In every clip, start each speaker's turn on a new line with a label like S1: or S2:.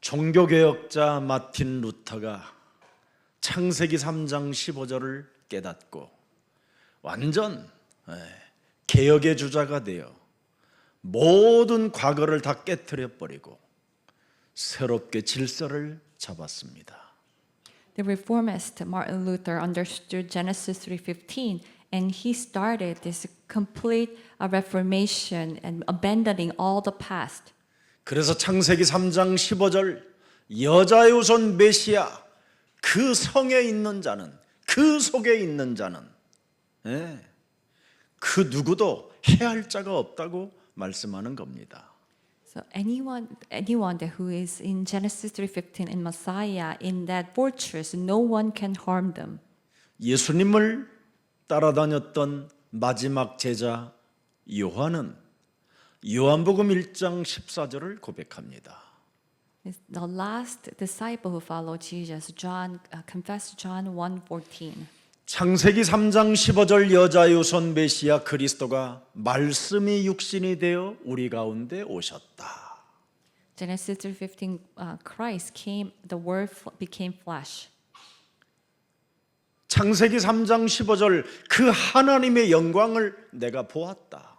S1: 종교개혁자 마틴 루터가 창세기 3장 15절을 깨닫고 완전 개혁의 주자가 되어 모든 과거를 다 깨트려 버리고 새롭게 질서를 잡았습니다.
S2: The reformist Martin Luther understood Genesis 3:15 and he started this complete reformation and abandoning all the past.
S1: 그래서 창세기 3장 15절 여자의 후손 메시아 그 성에 있는 자는 그 속에 있는 자는 그 누구도 해할 자가 없다고 말씀하는 겁니다.
S2: So anyone who is in Genesis 3:15 in Messiah in that fortress, no one can harm them.
S1: 예수님을 따라다녔던 마지막 제자 요한은 요한복음 1장 14절을 고백합니다.
S2: The last disciple who followed Jesus, John, confessed John 1:14.
S1: 창세기 3장 15절 여자의 후손 메시아 그리스도가 말씀이 육신이 되어 우리 가운데 오셨다.
S2: Genesis 3:15, Christ came, the Word became flesh.
S1: 창세기 3장 15절 그 하나님의 영광을 내가 보았다.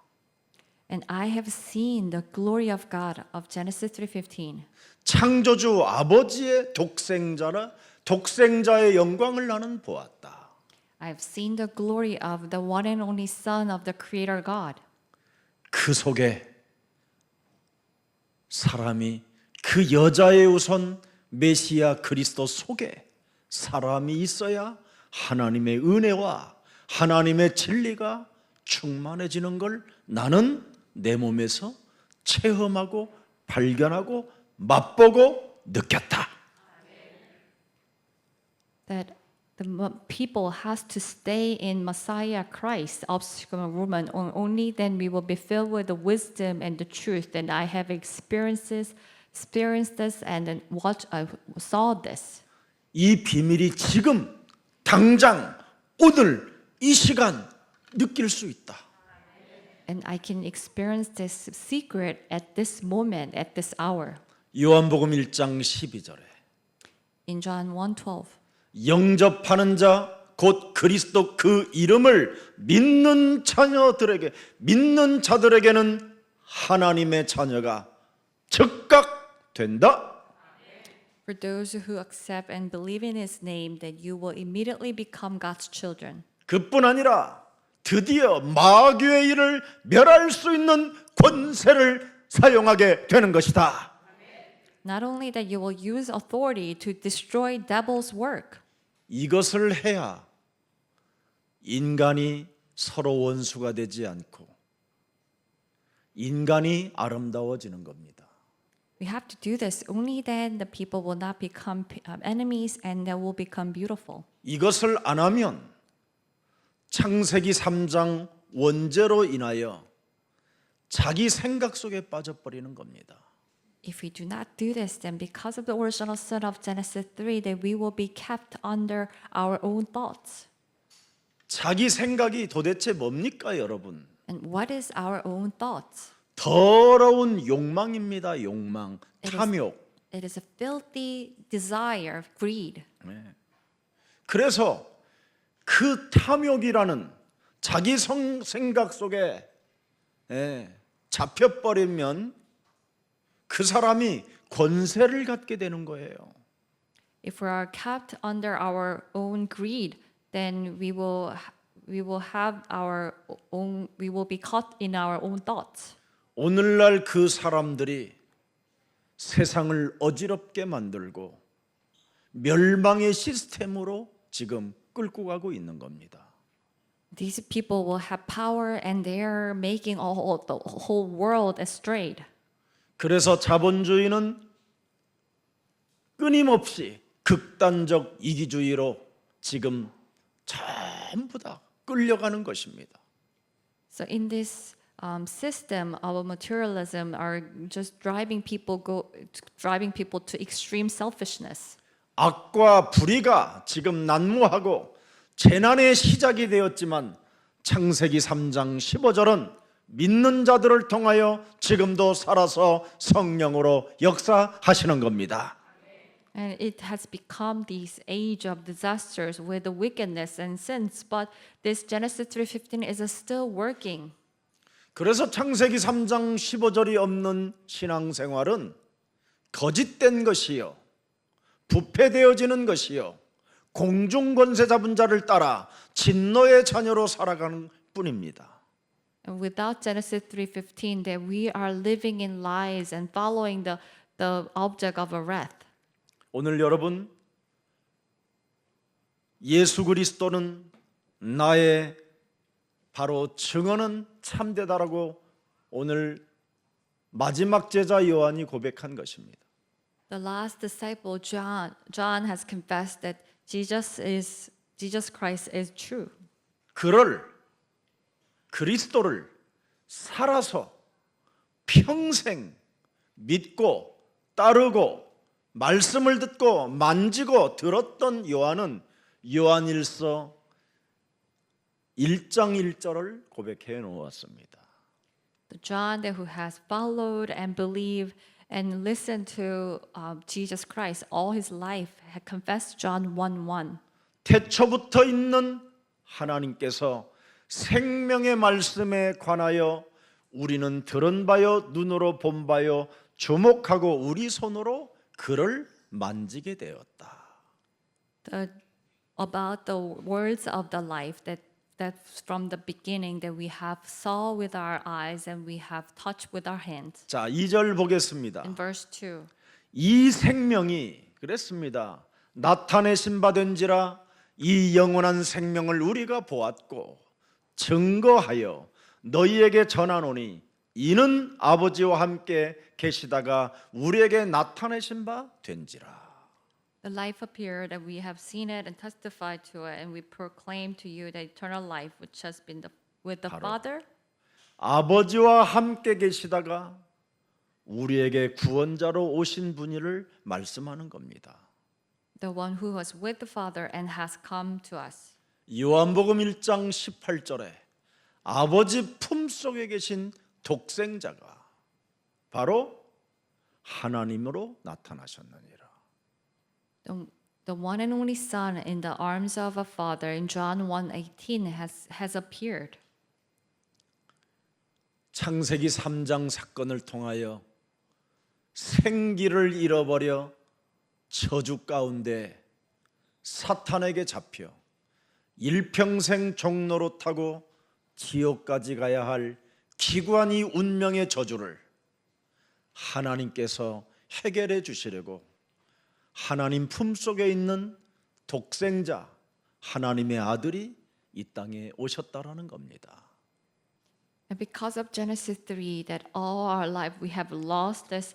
S2: And I have seen the glory of God of Genesis 3:15.
S1: 창조주 아버지의 독생자의 영광을 나는 보았다.
S2: I have seen the glory of the one and only Son of the Creator God.
S1: 그 속에 사람이 그 여자의 후손 메시아 그리스도 속에 사람이 있어야 하나님의 은혜와 하나님의 진리가 충만해지는 걸 나는 내 몸에서 체험하고 발견하고 맛보고 느꼈다.
S2: That the people has to stay in Messiah Christ, offspring of woman. Only then we will be filled with the wisdom and the truth. And I have experienced this, and then I saw this.
S1: 이 비밀이 지금 당장 오늘 이 시간 느낄 수 있다.
S2: And I can experience this secret at this moment, at this hour.
S1: 요한복음 1장 12절에
S2: In John 1:12.
S1: 영접하는 자 곧 그리스도 그 이름을 믿는 자들에게는 하나님의 자녀가 즉각 된다.
S2: For those who accept and believe in His name, that you will immediately become God's children.
S1: 그뿐 아니라 드디어 마귀의 일을 멸할 수 있는 권세를 사용하게 되는 것이다.
S2: Not only that you will use authority to destroy devil's work.
S1: 이것을 해야 인간이 서로 원수가 되지 않고 인간이 아름다워지는 겁니다.
S2: We have to do this. Only then the people will not become enemies and they will become beautiful.
S1: 이것을 안 하면 창세기 3장 원죄로 인하여 자기 생각 속에 빠져버리는 겁니다.
S2: If we do not do this, then because of the original sin of Genesis 3, that we will be kept under our own thoughts.
S1: 자기 생각이 도대체 뭡니까, 여러분?
S2: And what is our own thoughts?
S1: 더러운 욕망입니다. 욕망, 탐욕.
S2: It is a filthy desire, greed.
S1: 그래서 그 탐욕이라는 자기 생각 속에 잡혀버리면 그 사람이 권세를 갖게 되는 거예요.
S2: If we are kept under our own greed, then we will be caught in our own thoughts.
S1: 오늘날 그 사람들이 세상을 어지럽게 만들고 멸망의 시스템으로 지금 끌고 가고 있는 겁니다.
S2: These people will have power and they are making the whole world astray.
S1: 그래서 자본주의는 끊임없이 극단적 이기주의로 지금 전부 다 끌려가는 것입니다.
S2: So in this system of materialism are just driving people to extreme selfishness.
S1: 악과 불의가 지금 난무하고 재난의 시작이 되었지만 창세기 3장 15절은 믿는 자들을 통하여 지금도 살아서 성령으로 역사하시는 겁니다.
S2: And it has become this age of disasters with the wickedness and sins. But this Genesis 3:15 is still working.
S1: 그래서 창세기 3장 15절이 없는 신앙생활은 거짓된 것이요, 부패되어지는 것이요, 공중권세 잡은 자를 따라 진노의 자녀로 살아가는 뿐입니다.
S2: And without Genesis 3:15, that we are living in lies and following the object of a wrath.
S1: 오늘 여러분, 예수 그리스도는 나의 바로 증언은 참되다라고 오늘 마지막 제자 요한이 고백한 것입니다.
S2: The last disciple John has confessed that Jesus Christ is true.
S1: 그리스도를 살아서 평생 믿고 따르고 말씀을 듣고 만지고 들었던 요한은 요한일서 1장 1절을 고백해 놓았습니다.
S2: The John that who has followed and believed and listened to Jesus Christ all his life had confessed John 1:1.
S1: 태초부터 있는 하나님께서 생명의 말씀에 관하여 우리는 들은 바요 눈으로 본 바요 주목하고 우리 손으로 그를 만지게 되었다.
S2: About the words of the life that from the beginning that we have saw with our eyes and we have touched with our hands.
S1: 자, 2절 보겠습니다.
S2: In verse 2.
S1: 이 생명이 그랬습니다. 나타내신 바 된지라 이 영원한 생명을 우리가 보았고 증거하여 너희에게 전하노니 이는 아버지와 함께 계시다가 우리에게 나타내신 바 된지라.
S2: The life appeared that we have seen it and testified to it and we proclaim to you the eternal life which has been with the Father.
S1: 아버지와 함께 계시다가 우리에게 구원자로 오신 분이를 말씀하는 겁니다.
S2: The one who was with the Father and has come to us.
S1: 요한복음 1장 18절에 아버지 품속에 계신 독생자가 바로 하나님으로 나타나셨느니라.
S2: The one and only Son in the arms of a Father in John 1:18 has appeared.
S1: 창세기 3장 사건을 통하여 생기를 잃어버려 저주 가운데 사탄에게 잡혀 일평생 종로로 타고 지옥까지 가야 할 기구한 이 운명의 저주를 하나님께서 해결해 주시려고 하나님 품속에 있는 독생자 하나님의 아들이 이 땅에 오셨다라는 겁니다.
S2: And because of Genesis 3, that all our life we have lost this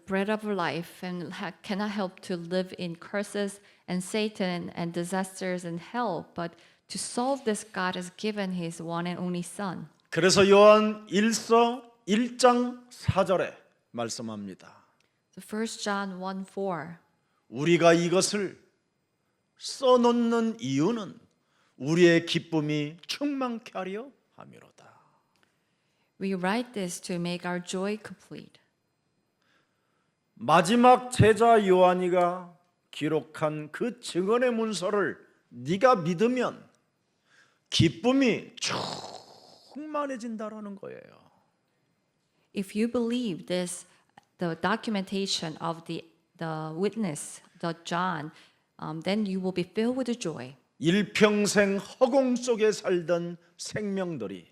S2: bread of life and cannot help to live in curses and Satan and disasters and hell. But to solve this, God has given His one and only Son.
S1: 그래서 요한 1서 1장 4절에 말씀합니다.
S2: So 1 John 1:4.
S1: 우리가 이것을 써놓는 이유는 우리의 기쁨이 충만케 하려 함이로다.
S2: We write this to make our joy complete.
S1: 마지막 제자 요한이가 기록한 그 증언의 문서를 네가 믿으면 기쁨이 충만해진다라는 거예요.
S2: If you believe this, the documentation of the witness, the John, then you will be filled with joy.
S1: 일평생 허공 속에 살던 생명들이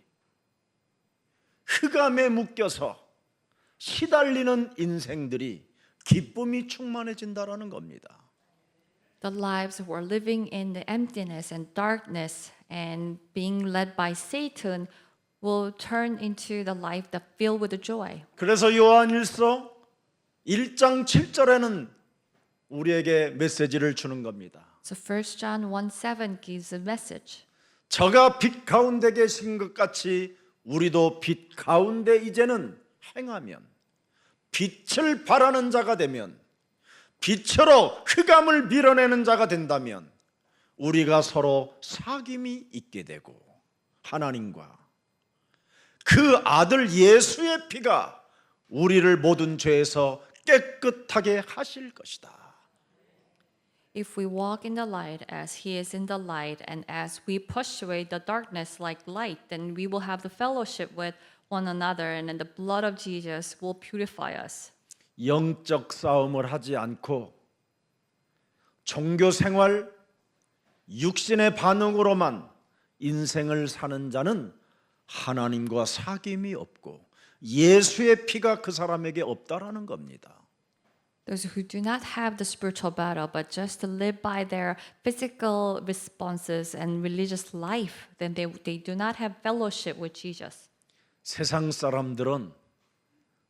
S1: 흑암에 묶여서 시달리는 인생들이 기쁨이 충만해진다라는 겁니다.
S2: The lives who are living in the emptiness and darkness and being led by Satan will turn into the life that filled with joy.
S1: 그래서 요한일서 1장 7절에는 우리에게 메시지를 주는 겁니다.
S2: So 1 John 1:7 gives a message.
S1: 저가 빛 가운데 계신 것 같이 우리도 빛 가운데 이제는 행하면 빛을 발하는 자가 되면 빛으로 흑암을 밀어내는 자가 된다면 우리가 서로 사귐이 있게 되고 하나님과 그 아들 예수의 피가 우리를 모든 죄에서 깨끗하게 하실 것이다.
S2: If we walk in the light as he is in the light, and as we push away the darkness like light, then we will have the fellowship with one another, and then the blood of Jesus will purify us.
S1: 영적 싸움을 하지 않고 종교 생활, 육신의 반응으로만 인생을 사는 자는 하나님과 사귐이 없고 예수의 피가 그 사람에게 없다라는 겁니다.
S2: Those who do not have the spiritual battle, but just to live by their physical responses and religious life, then they do not have fellowship with Jesus.
S1: 세상 사람들은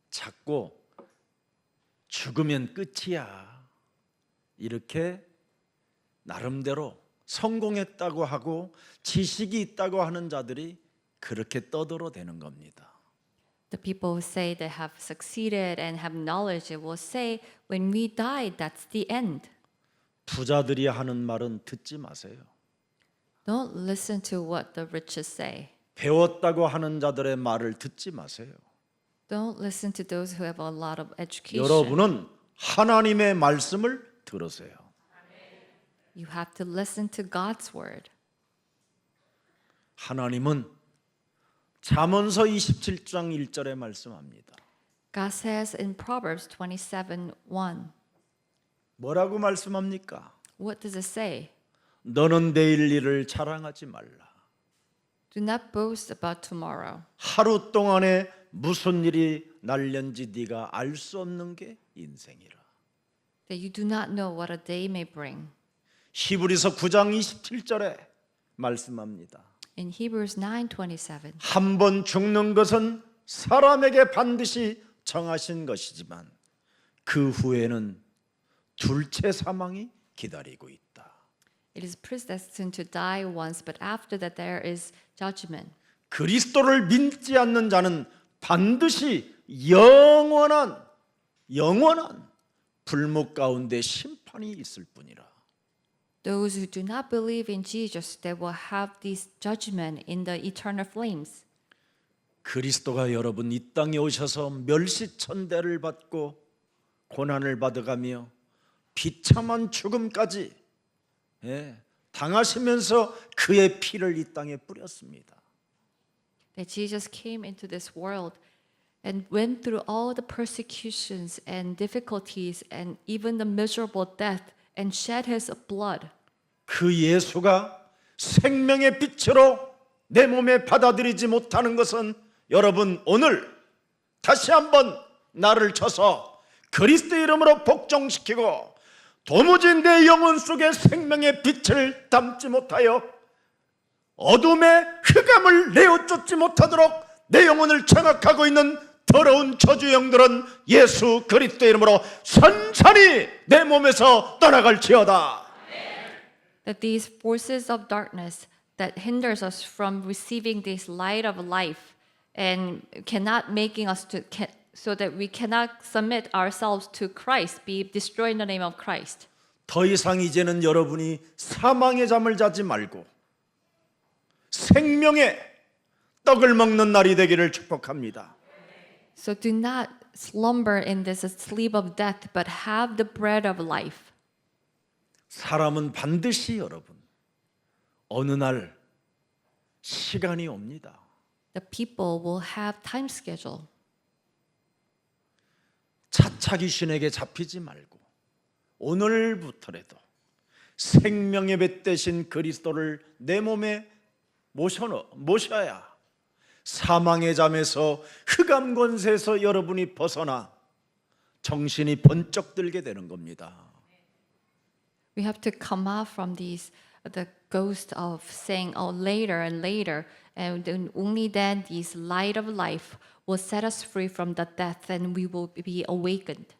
S1: 자꾸 죽으면 끝이야 이렇게 나름대로 성공했다고 하고 지식이 있다고 하는 자들이 그렇게 떠들어대는 겁니다.
S2: The people who say they have succeeded and have knowledge will say, when we die, that's the end.
S1: 부자들이 하는 말은 듣지 마세요.
S2: Don't listen to what the riches say.
S1: 배웠다고 하는 자들의 말을 듣지 마세요.
S2: Don't listen to those who have a lot of education.
S1: 여러분은 하나님의 말씀을 들으세요.
S2: You have to listen to God's word.
S1: 하나님은 잠언서 27장 1절에 말씀합니다.
S2: God says in Proverbs 27:1.
S1: 뭐라고 말씀합니까?
S2: What does it say?
S1: 너는 내일 일을 자랑하지 말라.
S2: Do not boast about tomorrow.
S1: 하루 동안에 무슨 일이 날련지 네가 알 수 없는 게 인생이라.
S2: That you do not know what a day may bring.
S1: 히브리서 9장 27절에 말씀합니다.
S2: In Hebrews 9:27.
S1: 한 번 죽는 것은 사람에게 반드시 정하신 것이지만 그 후에는 둘째 사망이 기다리고 있다.
S2: It is predestined to die once, but after that there is judgment.
S1: 그리스도를 믿지 않는 자는 반드시 영원한 불목 가운데 심판이 있을 뿐이라.
S2: Those who do not believe in Jesus, they will have this judgment in the eternal flames.
S1: 그리스도가 여러분 이 땅에 오셔서 멸시천대를 받고 고난을 받아가며 비참한 죽음까지 당하시면서 그의 피를 이 땅에 뿌렸습니다.
S2: That Jesus came into this world and went through all the persecutions and difficulties and even the miserable death and shed his blood.
S1: 그 예수가 생명의 빛으로 내 몸에 받아들이지 못하는 것은 여러분 오늘 다시 한번 나를 쳐서 그리스도 이름으로 복종시키고 도무지 내 영혼 속에 생명의 빛을 담지 못하여 어둠의 흑암을 내어쫓지 못하도록 내 영혼을 장악하고 있는 더러운 저주 영들은 예수 그리스도 이름으로 선산히 내 몸에서 떠나갈지어다.
S2: That these forces of darkness that hinders us from receiving this light of life and cannot making us to so that we cannot submit ourselves to Christ be destroyed in the name of Christ.
S1: 더 이상 이제는 여러분이 사망의 잠을 자지 말고 생명의 떡을 먹는 날이 되기를 축복합니다.
S2: So do not slumber in this sleep of death, but have the bread of life.
S1: 사람은 반드시 여러분 어느 날 시간이 옵니다.
S2: The people will have time schedule.
S1: 차차 귀신에게 잡히지 말고 오늘부터라도 생명의 뱃 대신 그리스도를 내 몸에 모셔야 사망의 잠에서 흑암 권세에서 여러분이 벗어나 정신이 번쩍 들게 되는 겁니다.
S2: We have to come out from the ghost of saying, oh, later and later, and then only then this light of life will set us free from the death, and we will be awakened.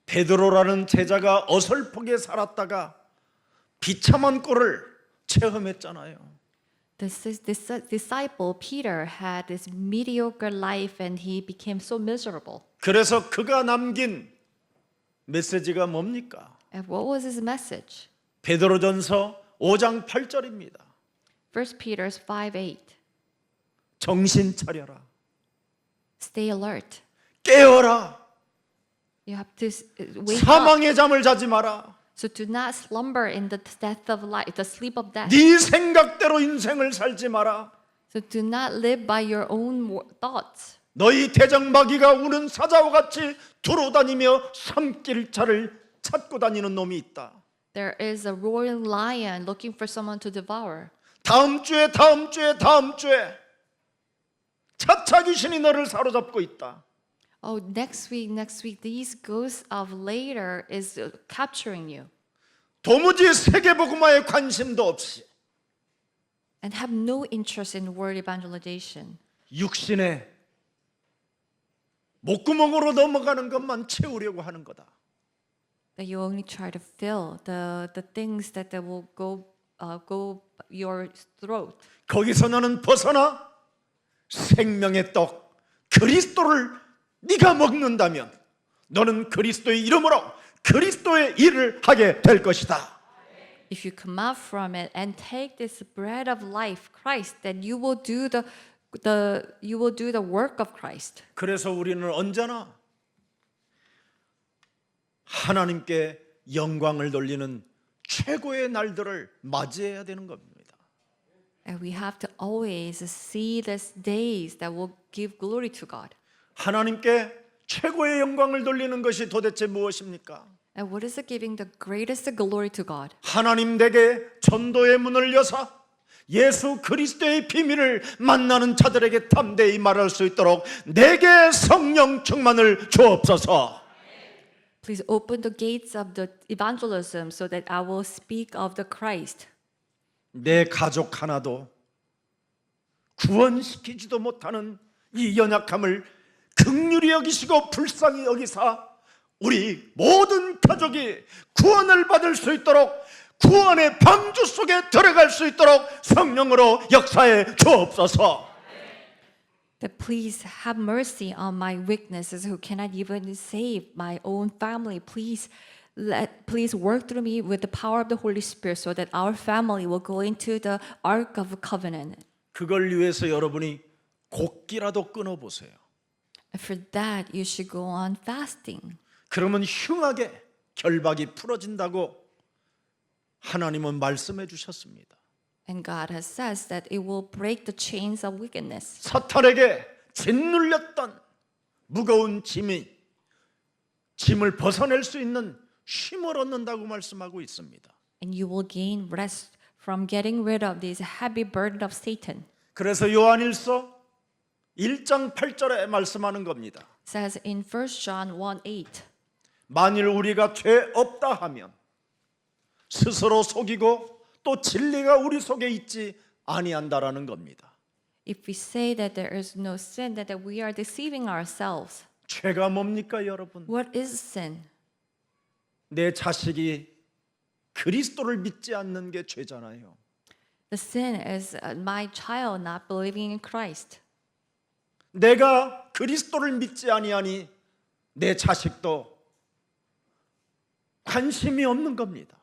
S1: 베드로라는 제자가 어설프게 살았다가 비참한 꼴을 체험했잖아요.
S2: This disciple Peter had this mediocre life, and he became so miserable.
S1: 그래서 그가 남긴 메시지가 뭡니까?
S2: And what was his message?
S1: 베드로전서 5장 8절입니다.
S2: 1 Peter 5:8.
S1: 정신 차려라.
S2: Stay alert.
S1: 깨어라.
S2: You have to wake up.
S1: 사망의 잠을 자지 마라.
S2: So do not slumber in the death of life, the sleep of death.
S1: 네 생각대로 인생을 살지 마라.
S2: So do not live by your own thoughts.
S1: 너희 대장마귀가 우는 사자와 같이 두루다니며 삼킬자를 찾고 다니는 놈이 있다.
S2: There is a roaring lion looking for someone to devour.
S1: 다음 주에 차차 귀신이 너를 사로잡고 있다.
S2: Oh, next week, these ghosts of later is capturing you.
S1: 도무지 세계복음화에 관심도 없이
S2: And have no interest in word evangelization.
S1: 육신의 목구멍으로 넘어가는 것만 채우려고 하는 거다.
S2: That you only try to fill the things that will go your throat.
S1: 거기서 너는 벗어나 생명의 떡 그리스도를 네가 먹는다면 너는 그리스도의 이름으로 그리스도의 일을 하게 될 것이다.
S2: If you come out from it and take this bread of life, Christ, then you will do the work of Christ.
S1: 그래서 우리는 언제나 하나님께 영광을 돌리는 최고의 날들을 맞이해야 되는 겁니다.
S2: And we have to always see these days that will give glory to God.
S1: 하나님께 최고의 영광을 돌리는 것이 도대체 무엇입니까?
S2: And what is giving the greatest glory to God?
S1: 하나님 내게 전도의 문을 여사 예수 그리스도의 비밀을 만나는 자들에게 담대히 말할 수 있도록 내게 성령 충만을 주옵소서.
S2: Please open the gates of the evangelism so that I will speak of the Christ.
S1: 내 가족 하나도 구원시키지도 못하는 이 연약함을 긍휼히 여기시고 불쌍히 여기사 우리 모든 가족이 구원을 받을 수 있도록 구원의 방주 속에 들어갈 수 있도록 성령으로 역사해 주옵소서.
S2: That please have mercy on my weaknesses who cannot even save my own family. Please work through me with the power of the Holy Spirit so that our family will go into the Ark of Covenant.
S1: 그걸 위해서 여러분이 곡기라도 끊어 보세요.
S2: And for that, you should go on fasting.
S1: 그러면 흉하게 결박이 풀어진다고 하나님은 말씀해 주셨습니다.
S2: And God has said that it will break the chains of wickedness.
S1: 사탄에게 짓눌렸던 무거운 짐을 벗어낼 수 있는 쉼을 얻는다고 말씀하고 있습니다.
S2: And you will gain rest from getting rid of this heavy burden of Satan.
S1: 그래서 요한일서 1장 8절에 말씀하는 겁니다.
S2: It says in 1 John 1:8.
S1: 만일 우리가 죄 없다 하면 스스로 속이고 또 진리가 우리 속에 있지 아니한다라는 겁니다.
S2: If we say that there is no sin, that we are deceiving ourselves.
S1: 죄가 뭡니까, 여러분?
S2: What is sin?
S1: 내 자식이 그리스도를 믿지 않는 게 죄잖아요.
S2: The sin is my child not believing in Christ.
S1: 내가 그리스도를 믿지 아니하니 내 자식도 관심이 없는 겁니다.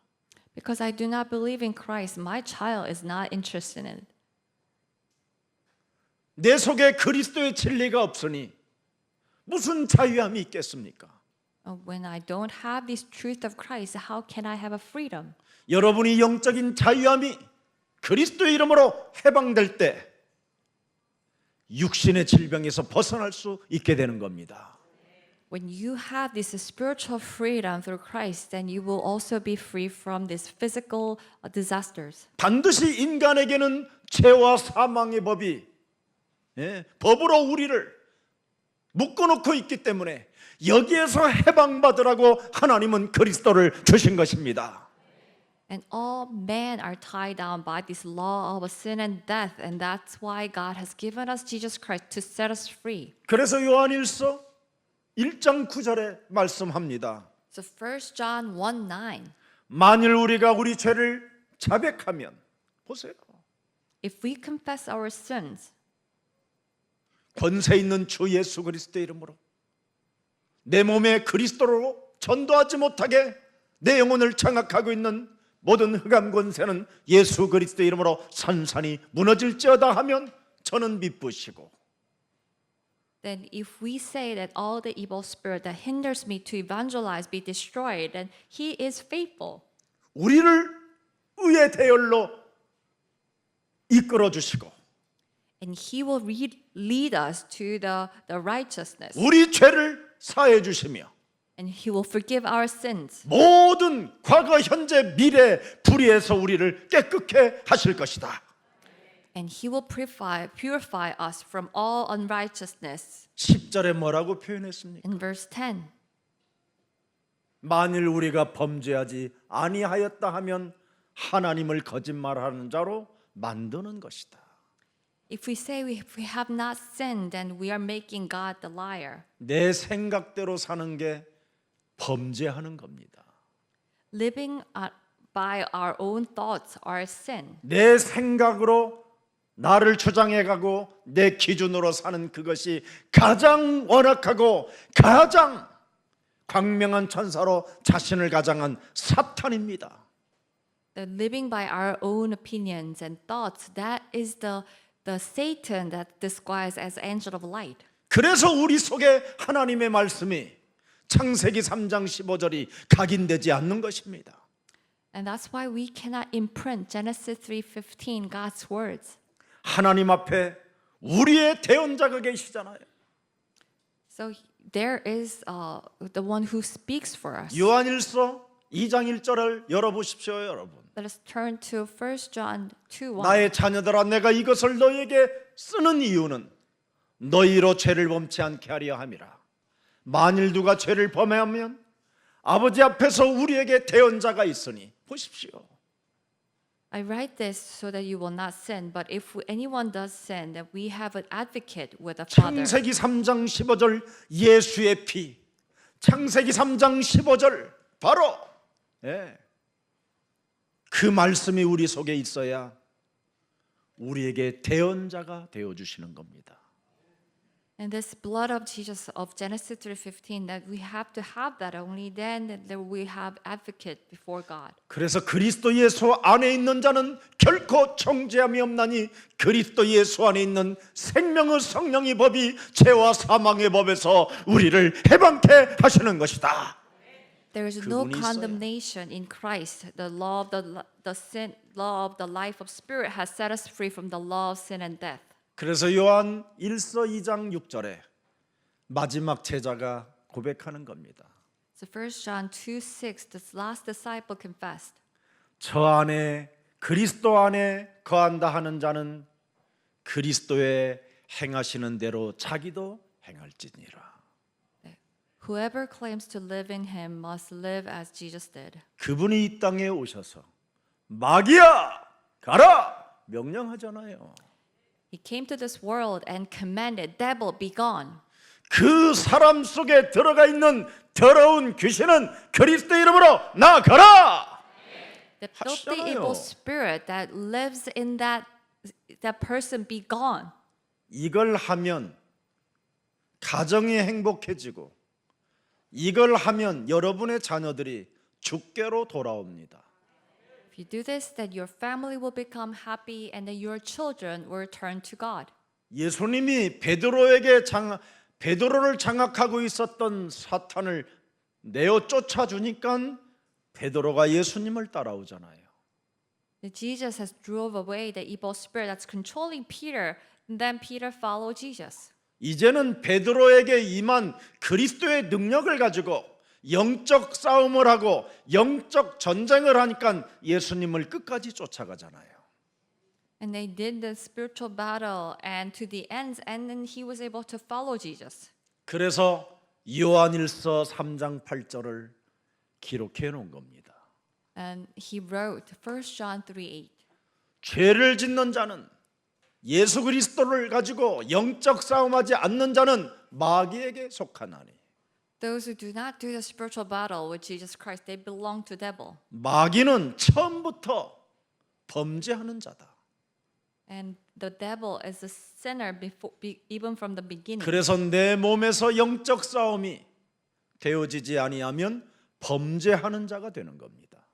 S2: Because I do not believe in Christ, my child is not interested in it.
S1: 내 속에 그리스도의 진리가 없으니 무슨 자유함이 있겠습니까?
S2: When I don't have this truth of Christ, how can I have a freedom?
S1: 여러분이 영적인 자유함이 그리스도의 이름으로 해방될 때 육신의 질병에서 벗어날 수 있게 되는 겁니다.
S2: When you have this spiritual freedom through Christ, then you will also be free from these physical disasters.
S1: 반드시 인간에게는 죄와 사망의 법이 법으로 우리를 묶어놓고 있기 때문에 여기에서 해방받으라고 하나님은 그리스도를 주신 것입니다.
S2: And all men are tied down by this law of sin and death, and that's why God has given us Jesus Christ to set us free.
S1: 그래서 요한일서 1장 9절에 말씀합니다.
S2: So 1 John 1:9.
S1: 만일 우리가 우리 죄를 자백하면 보세요.
S2: If we confess our sins,
S1: 권세 있는 주 예수 그리스도의 이름으로 내 몸에 그리스도로 전도하지 못하게 내 영혼을 장악하고 있는 모든 흑암 권세는 예수 그리스도의 이름으로 산산이 무너질지어다 하면 저는 미쁘시고
S2: then if we say that all the evil spirit that hinders me to evangelize be destroyed, then he is faithful.
S1: 우리를 의의 대열로 이끌어 주시고
S2: And he will lead us to the righteousness.
S1: 우리 죄를 사해 주시며
S2: And he will forgive our sins.
S1: 모든 과거, 현재, 미래 불의에서 우리를 깨끗게 하실 것이다.
S2: And he will purify us from all unrighteousness.
S1: 10절에 뭐라고 표현했습니까?
S2: In verse 10,
S1: 만일 우리가 범죄하지 아니하였다 하면 하나님을 거짓말하는 자로 만드는 것이다.
S2: if we say we have not sinned, then we are making God the liar.
S1: 내 생각대로 사는 게 범죄하는 겁니다.
S2: Living by our own thoughts are sin.
S1: 내 생각으로 나를 주장해가고 내 기준으로 사는 그것이 가장 완악하고 가장 광명한 천사로 자신을 가장한 사탄입니다.
S2: The living by our own opinions and thoughts, that is the Satan that disguised as angel of light.
S1: 그래서 우리 속에 하나님의 말씀이 창세기 3장 15절이 각인되지 않는 것입니다.
S2: And that's why we cannot imprint Genesis 3:15 God's words.
S1: 하나님 앞에 우리의 대언자가 계시잖아요.
S2: So there is the one who speaks for us.
S1: 요한일서 2장 1절을 열어보십시오, 여러분.
S2: Let us turn to 1 John 2:1.
S1: 나의 자녀들아, 내가 이것을 너희에게 쓰는 이유는 너희로 죄를 범치 않게 하려 함이라. 만일 누가 죄를 범하면 아버지 앞에서 우리에게 대언자가 있으니. 보십시오.
S2: I write this so that you will not sin, but if anyone does sin, then we have an advocate with the Father.
S1: 창세기 3장 15절 예수의 피. 창세기 3장 15절 바로 그 말씀이 우리 속에 있어야 우리에게 대언자가 되어 주시는 겁니다.
S2: And this blood of Jesus of Genesis 3:15, that we have to have that, only then that we have advocate before God.
S1: 그래서 그리스도 예수 안에 있는 자는 결코 정죄함이 없나니 그리스도 예수 안에 있는 생명의 성령의 법이 죄와 사망의 법에서 우리를 해방케 하시는 것이다.
S2: There is no
S1: 그분이 있어요.
S2: condemnation in Christ. The law of law of the life of spirit has set us free from the law of sin and death.
S1: 그래서 요한 1서 2장 6절에 마지막 제자가 고백하는 겁니다.
S2: So 1 John 2:6, this last disciple confessed,
S1: 저 안에 그리스도 안에 거한다 하는 자는 그리스도의 행하시는 대로 자기도 행할지니라.
S2: whoever claims to live in him must live as Jesus did.
S1: 그분이 이 땅에 오셔서 마귀야 가라 명령하잖아요.
S2: He came to this world and commanded, devil, be gone.
S1: 그 사람 속에 들어가 있는 더러운 귀신은 그리스도 이름으로 나가라.
S2: The filthy
S1: 하시잖아요.
S2: evil spirit that lives in that person be gone.
S1: 이걸 하면 가정이 행복해지고 이걸 하면 여러분의 자녀들이 주께로 돌아옵니다.
S2: If you do this, then your family will become happy and then your children will turn to God.
S1: 예수님이 베드로를 장악하고 있었던 사탄을 내어 쫓아주니까 베드로가 예수님을 따라오잖아요.
S2: Jesus has drove away the evil spirit that's controlling Peter, and then Peter followed Jesus.
S1: 이제는 베드로에게 임한 그리스도의 능력을 가지고 영적 싸움을 하고 영적 전쟁을 하니까 예수님을 끝까지 쫓아가잖아요.
S2: And they did the spiritual battle and to the ends, and then he was able to follow Jesus.
S1: 그래서 요한일서 3장 8절을 기록해 놓은 겁니다.
S2: And he wrote 1 John 3:8.
S1: 죄를 짓는 자는 예수 그리스도를 가지고 영적 싸움하지 않는 자는 마귀에게 속하나니.
S2: Those who do not do the spiritual battle with Jesus Christ, they belong to devil.
S1: 마귀는 처음부터 범죄하는 자다.
S2: And the devil is a sinner even from the beginning.
S1: 그래서 내 몸에서 영적 싸움이 되어지지 아니하면 범죄하는 자가 되는 겁니다.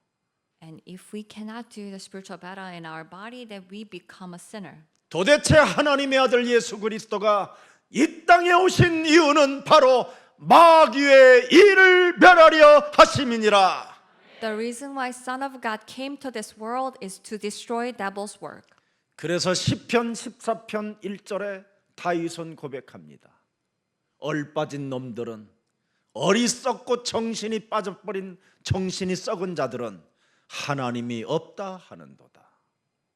S2: And if we cannot do the spiritual battle in our body, then we become a sinner.
S1: 도대체 하나님의 아들 예수 그리스도가 이 땅에 땅에 오신 이유는 바로 마귀의 일을 멸하려 하심이니라.
S2: The reason why Son of God came to this world is to destroy devil's work.
S1: 그래서 시편 14편 1절에 다윗은 고백합니다. 얼빠진 놈들은, 어리석고 정신이 빠져버린 정신이 썩은 자들은 하나님이 없다 하는도다.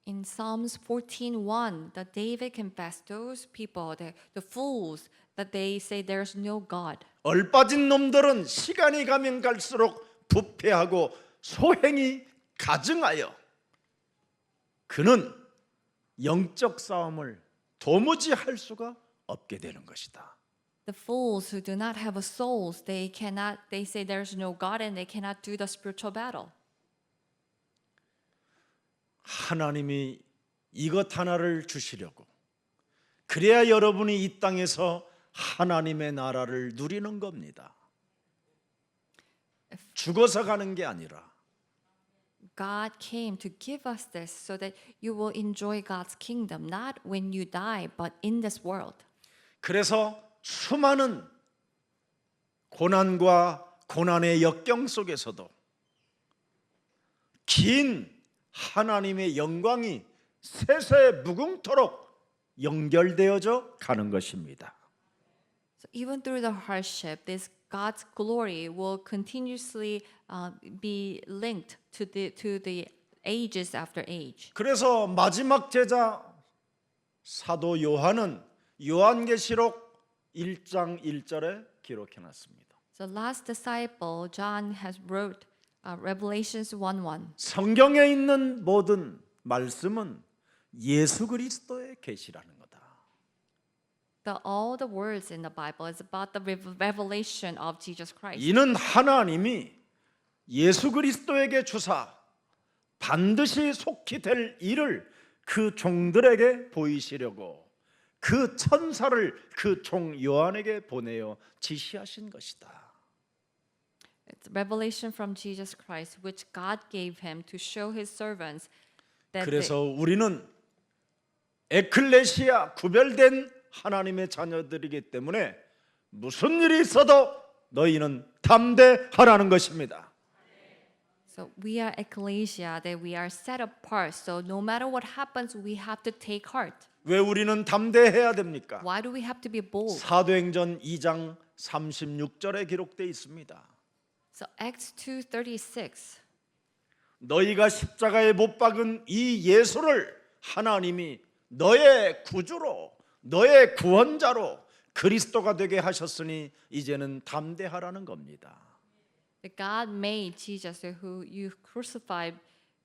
S2: In Psalms 14:1, the David confessed those people, the fools, that they say there's no God.
S1: 얼빠진 놈들은 시간이 가면 갈수록 부패하고 소행이 가증하여 그는 영적 싸움을 도무지 할 수가 없게 되는 것이다.
S2: The fools who do not have a souls, they say there's no God and they cannot do the spiritual battle.
S1: 하나님이 이것 하나를 주시려고, 그래야 여러분이 이 땅에서 하나님의 나라를 누리는 겁니다. 죽어서 가는 게 아니라
S2: God came to give us this so that you will enjoy God's kingdom, not when you die, but in this world.
S1: 그래서 수많은 고난과 고난의 역경 속에서도 긴 하나님의 영광이 세세 무궁토록 연결되어져 가는 것입니다.
S2: So even through the hardship, this God's glory will continuously be linked to the ages after age.
S1: 그래서 마지막 제자 사도 요한은 요한계시록 1장 1절에 기록해 놨습니다.
S2: So last disciple John has wrote Revelations 1:1.
S1: 성경에 있는 모든 말씀은 예수 그리스도의 계시라는 거다.
S2: All the words in the Bible is about the revelation of Jesus Christ.
S1: 이는 하나님이 예수 그리스도에게 주사 반드시 속히 될 일을 그 종들에게 보이시려고 그 천사를 그 종 요한에게 보내어 지시하신 것이다.
S2: It's revelation from Jesus Christ, which God gave him to show his servants that
S1: 그래서 우리는 에클레시아 구별된 하나님의 자녀들이기 때문에 무슨 일이 있어도 너희는 담대하라는 것입니다.
S2: So we are ecclesia, that we are set apart. So no matter what happens, we have to take heart.
S1: 왜 우리는 담대해야 됩니까?
S2: Why do we have to be bold?
S1: 사도행전 2장 36절에 기록되어 있습니다.
S2: So Acts 2:36.
S1: 너희가 십자가에 못 박은 이 예수를 하나님이 너의 구주로, 너의 구원자로 그리스도가 되게 하셨으니 이제는 담대하라는 겁니다.
S2: That God made Jesus, who you crucified,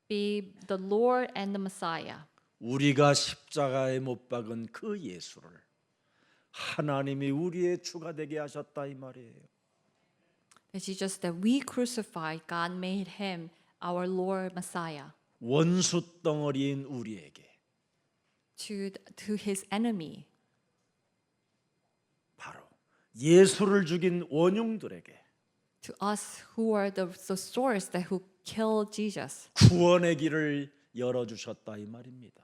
S2: be the Lord and the Messiah.
S1: 우리가 십자가에 못 박은 그 예수를 하나님이 우리의 주가 되게 하셨다 이 말이에요.
S2: That Jesus that we crucified, God made him our Lord Messiah.
S1: 원수 덩어리인 우리에게
S2: To his enemy.
S1: 바로 예수를 죽인 원흉들에게
S2: To us who are the source that who killed Jesus.
S1: 구원의 길을 열어주셨다 이 말입니다.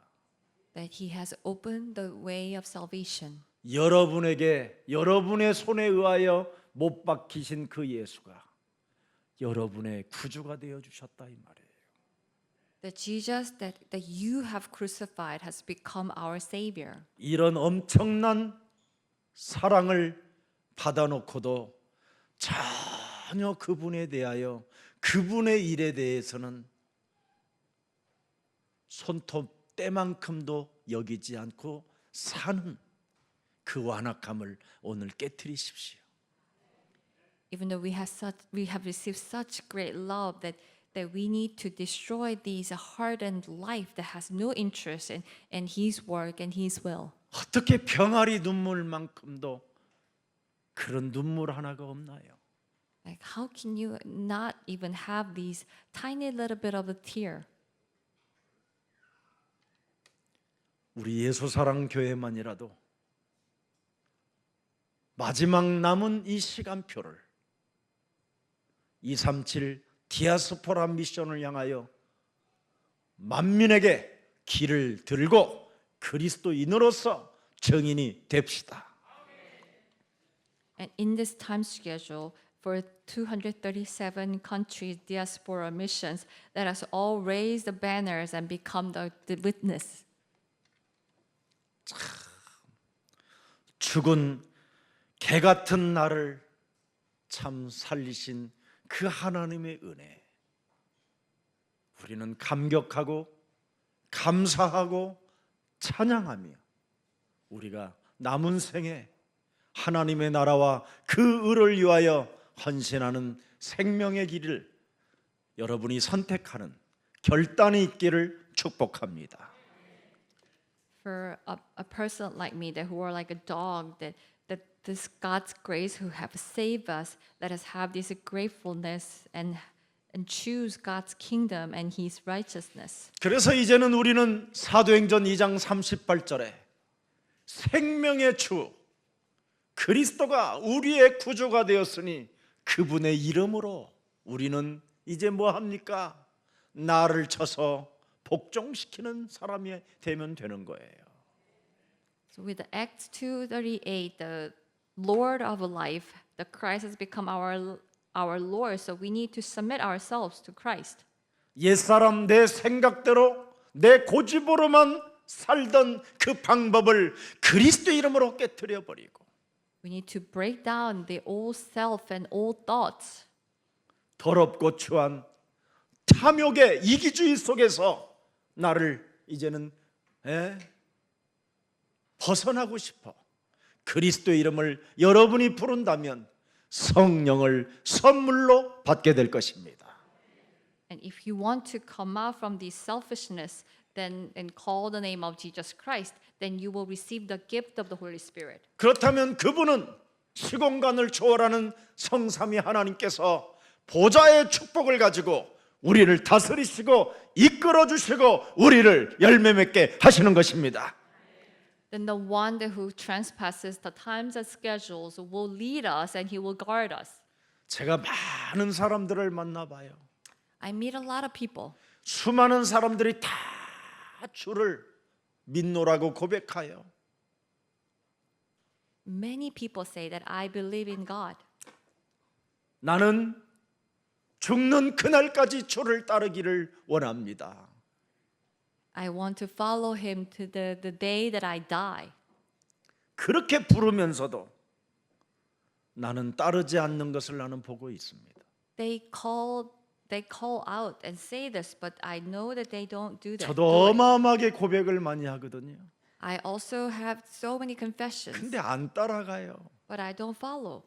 S2: That he has opened the way of salvation.
S1: 여러분에게 여러분의 손에 의하여 못 박히신 그 예수가 여러분의 구주가 되어 주셨다 이 말이에요.
S2: That Jesus that you have crucified has become our Savior.
S1: 이런 엄청난 사랑을 받아놓고도 전혀 그분에 대하여 그분의 일에 대해서는 손톱 때만큼도 여기지 않고 사는 그 완악함을 오늘 깨트리십시오.
S2: Even though we have received such great love that we need to destroy these hardened life that has no interest in His work and His will.
S1: 어떻게 병아리 눈물만큼도 그런 눈물 하나가 없나요?
S2: Like how can you not even have these tiny little bit of a tear?
S1: 우리 예수사랑 교회만이라도 마지막 남은 이 시간표를 237 디아스포라 미션을 향하여 만민에게 길을 들고 그리스도인으로서 증인이 됩시다.
S2: And in this time schedule, for 237 countries, diaspora missions, let us all raise the banners and become the witness.
S1: 죽은 개 같은 나를 참 살리신 그 하나님의 은혜, 우리는 감격하고 감사하고 찬양하며 우리가 남은 생에 하나님의 나라와 그 의를 위하여 헌신하는 생명의 길을 여러분이 선택하는 결단이 있기를 축복합니다.
S2: For a person like me, that who are like a dog, that this God's grace who have saved us, let us have this gratefulness and choose God's kingdom and His righteousness.
S1: 그래서 이제는 우리는 사도행전 2장 38절에 생명의 주 그리스도가 우리의 구주가 되었으니 그분의 이름으로 우리는 이제 뭐 합니까? 나를 쳐서 복종시키는 사람이 되면 되는 거예요.
S2: So with the Acts 2:38, the Lord of life, the Christ has become our Lord. So we need to submit ourselves to Christ.
S1: 옛사람 내 생각대로 내 고집으로만 살던 그 방법을 그리스도 이름으로 깨트려 버리고
S2: We need to break down the old self and old thoughts.
S1: 더럽고 추한 탐욕의 이기주의 속에서 나를 이제는 벗어나고 싶어. 그리스도의 이름을 여러분이 부른다면 성령을 선물로 받게 될 것입니다.
S2: And if you want to come out from this selfishness, then and call the name of Jesus Christ, then you will receive the gift of the Holy Spirit.
S1: 그렇다면 그분은 시공간을 초월하는 성삼위 하나님께서 보좌의 축복을 가지고 우리를 다스리시고 이끌어 주시고 우리를 열매 맺게 하시는 것입니다.
S2: Then the one that who transpasses the times and schedules will lead us and he will guard us.
S1: 제가 많은 사람들을 만나봐요.
S2: I meet a lot of people.
S1: 수많은 사람들이 다 주를 믿노라고 고백하여
S2: Many people say that I believe in God.
S1: 나는 죽는 그날까지 주를 따르기를 원합니다.
S2: I want to follow him to the day that I die.
S1: 그렇게 부르면서도 나는 따르지 않는 것을 나는 보고 있습니다.
S2: They call out and say this, but I know that they don't do that.
S1: 저도 어마어마하게 고백을 많이 하거든요.
S2: I also have so many confessions,
S1: 근데 안 따라가요.
S2: but I don't follow.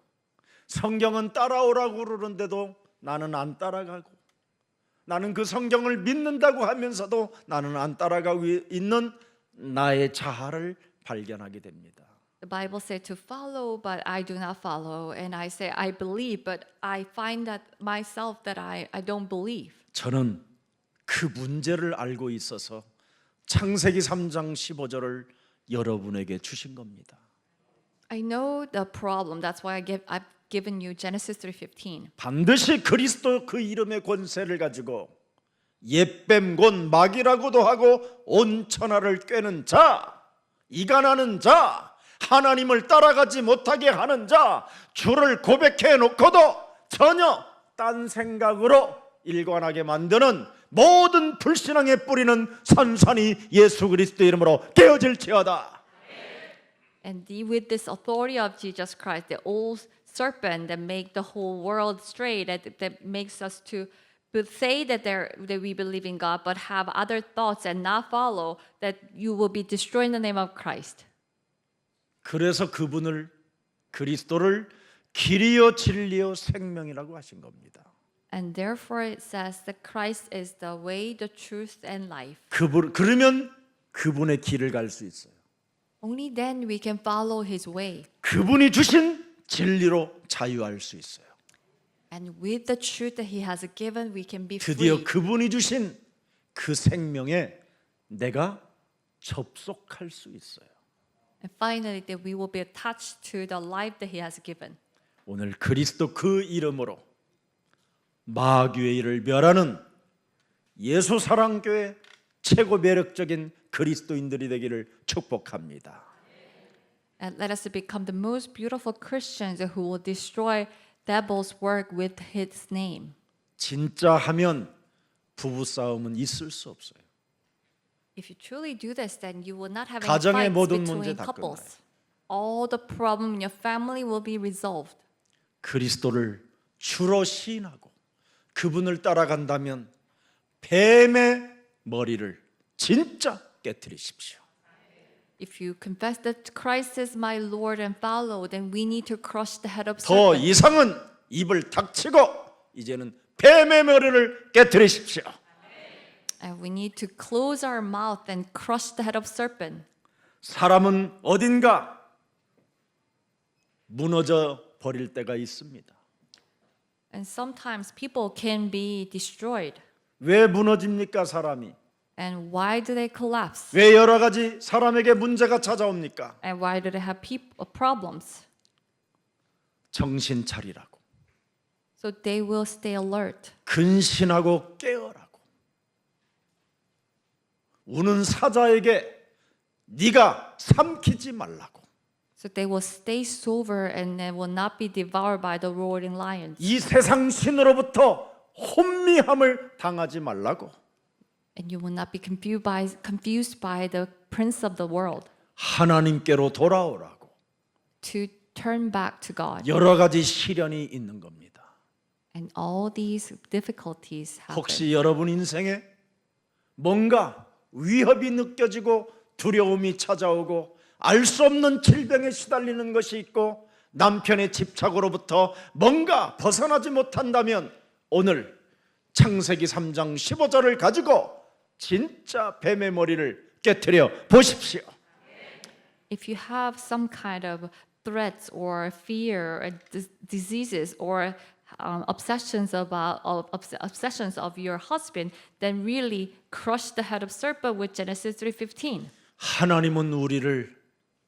S1: 성경은 따라오라고 그러는데도 나는 안 따라가고 나는 그 성경을 믿는다고 하면서도 나는 안 따라가고 있는 나의 자아를 발견하게 됩니다.
S2: The Bible said to follow, but I do not follow. And I say I believe, but I find that myself that I don't believe.
S1: 저는 그 문제를 알고 있어서 창세기 3장 15절을 여러분에게 주신 겁니다.
S2: I know the problem. That's why I've given you Genesis 3:15.
S1: 반드시 그리스도 그 이름의 권세를 가지고 옛뱀 곧 마귀라고도 하고 온 천하를 꿰는 자, 이간하는 자, 하나님을 따라가지 못하게 하는 자, 주를 고백해 놓고도 전혀 딴 생각으로 일관하게 만드는 모든 불신앙의 뿌리는 산산이 예수 그리스도 이름으로 깨어질지어다.
S2: And with this authority of Jesus Christ, the old serpent that make the whole world straight, that makes us to say that we believe in God, but have other thoughts and not follow, that you will be destroyed in the name of Christ.
S1: 그래서 그분을 그리스도를 길이요 진리요 생명이라고 하신 겁니다.
S2: And therefore it says that Christ is the way, the truth, and life.
S1: 그러면 그분의 길을 갈 수 있어요.
S2: Only then we can follow His way.
S1: 그분이 주신 진리로 자유할 수 있어요.
S2: And with the truth that He has given, we can be
S1: 드디어
S2: free.
S1: 그분이 주신 그 생명에 내가 접속할 수 있어요.
S2: And finally, that we will be attached to the life that He has given.
S1: 오늘 그리스도 그 이름으로 마귀의 일을 멸하는 예수 사랑교회 최고 매력적인 그리스도인들이 되기를 축복합니다.
S2: And let us become the most beautiful Christians who will destroy devil's work with his name.
S1: 진짜 하면 부부 싸움은 있을 수 없어요.
S2: If you truly do this, then you will not have any
S1: 가정의
S2: fights
S1: 모든 문제
S2: between
S1: 다
S2: couples. All the problem in your family will be resolved.
S1: 그리스도를 주로 시인하고 그분을 따라간다면 뱀의 머리를 진짜 깨뜨리십시오.
S2: If you confess that Christ is my Lord and follow, then we need to crush the head of
S1: 더
S2: serpent.
S1: 이상은 입을 닥치고 이제는 뱀의 머리를 깨뜨리십시오.
S2: And we need to close our mouth and crush the head of serpent.
S1: 사람은 어딘가 무너져 버릴 때가 있습니다.
S2: And sometimes people can be destroyed.
S1: 왜 무너집니까, 사람이?
S2: And why do they collapse?
S1: 왜 여러 가지 사람에게 문제가 찾아옵니까?
S2: And why do they have problems?
S1: 정신 차리라고,
S2: So they will stay alert.
S1: 근신하고 깨어라고. 우는 사자에게 네가 삼키지 말라고.
S2: So they will stay sober and they will not be devoured by the roaring lions.
S1: 이 세상 신으로부터 혼미함을 당하지 말라고.
S2: And you will not be confused by the prince of the world.
S1: 하나님께로 돌아오라고.
S2: To turn back to God.
S1: 여러 가지 시련이 있는 겁니다.
S2: And all these difficulties happen.
S1: 혹시 여러분 인생에 뭔가 위협이 느껴지고 두려움이 찾아오고 알 수 없는 질병에 시달리는 것이 있고 남편의 집착으로부터 뭔가 벗어나지 못한다면 오늘 창세기 3장 15절을 가지고 진짜 뱀의 머리를 깨트려 보십시오.
S2: If you have some kind of threats or fear or diseases or obsessions of your husband, then really crush the head of serpent with Genesis 3:15.
S1: 하나님은 우리를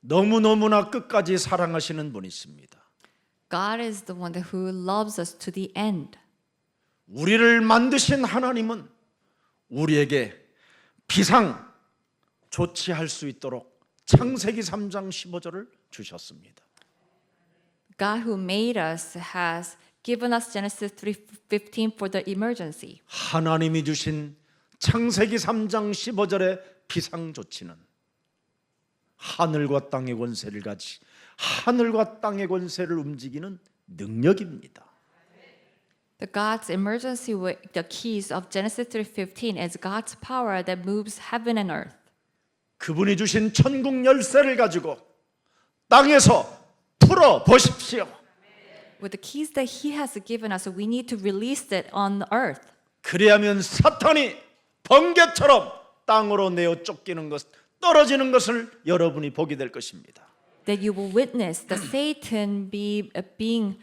S1: 너무너무나 끝까지 사랑하시는 분이십니다.
S2: God is the one who loves us to the end.
S1: 우리를 만드신 하나님은 우리에게 비상 조치할 수 있도록 창세기 3장 15절을 주셨습니다.
S2: God who made us has given us Genesis 3:15 for the emergency.
S1: 하나님이 주신 창세기 3장 15절의 비상 조치는 하늘과 땅의 권세를 가지 하늘과 땅의 권세를 움직이는 능력입니다.
S2: The God's emergency with the keys of Genesis 3:15 is God's power that moves heaven and earth.
S1: 그분이 주신 천국 열쇠를 가지고 땅에서 풀어 보십시오.
S2: With the keys that He has given us, we need to release it on the earth.
S1: 그래야면 사탄이 번개처럼 땅으로 내어 쫓기는 것, 떨어지는 것을 여러분이 보게 될 것입니다.
S2: That you will witness the Satan being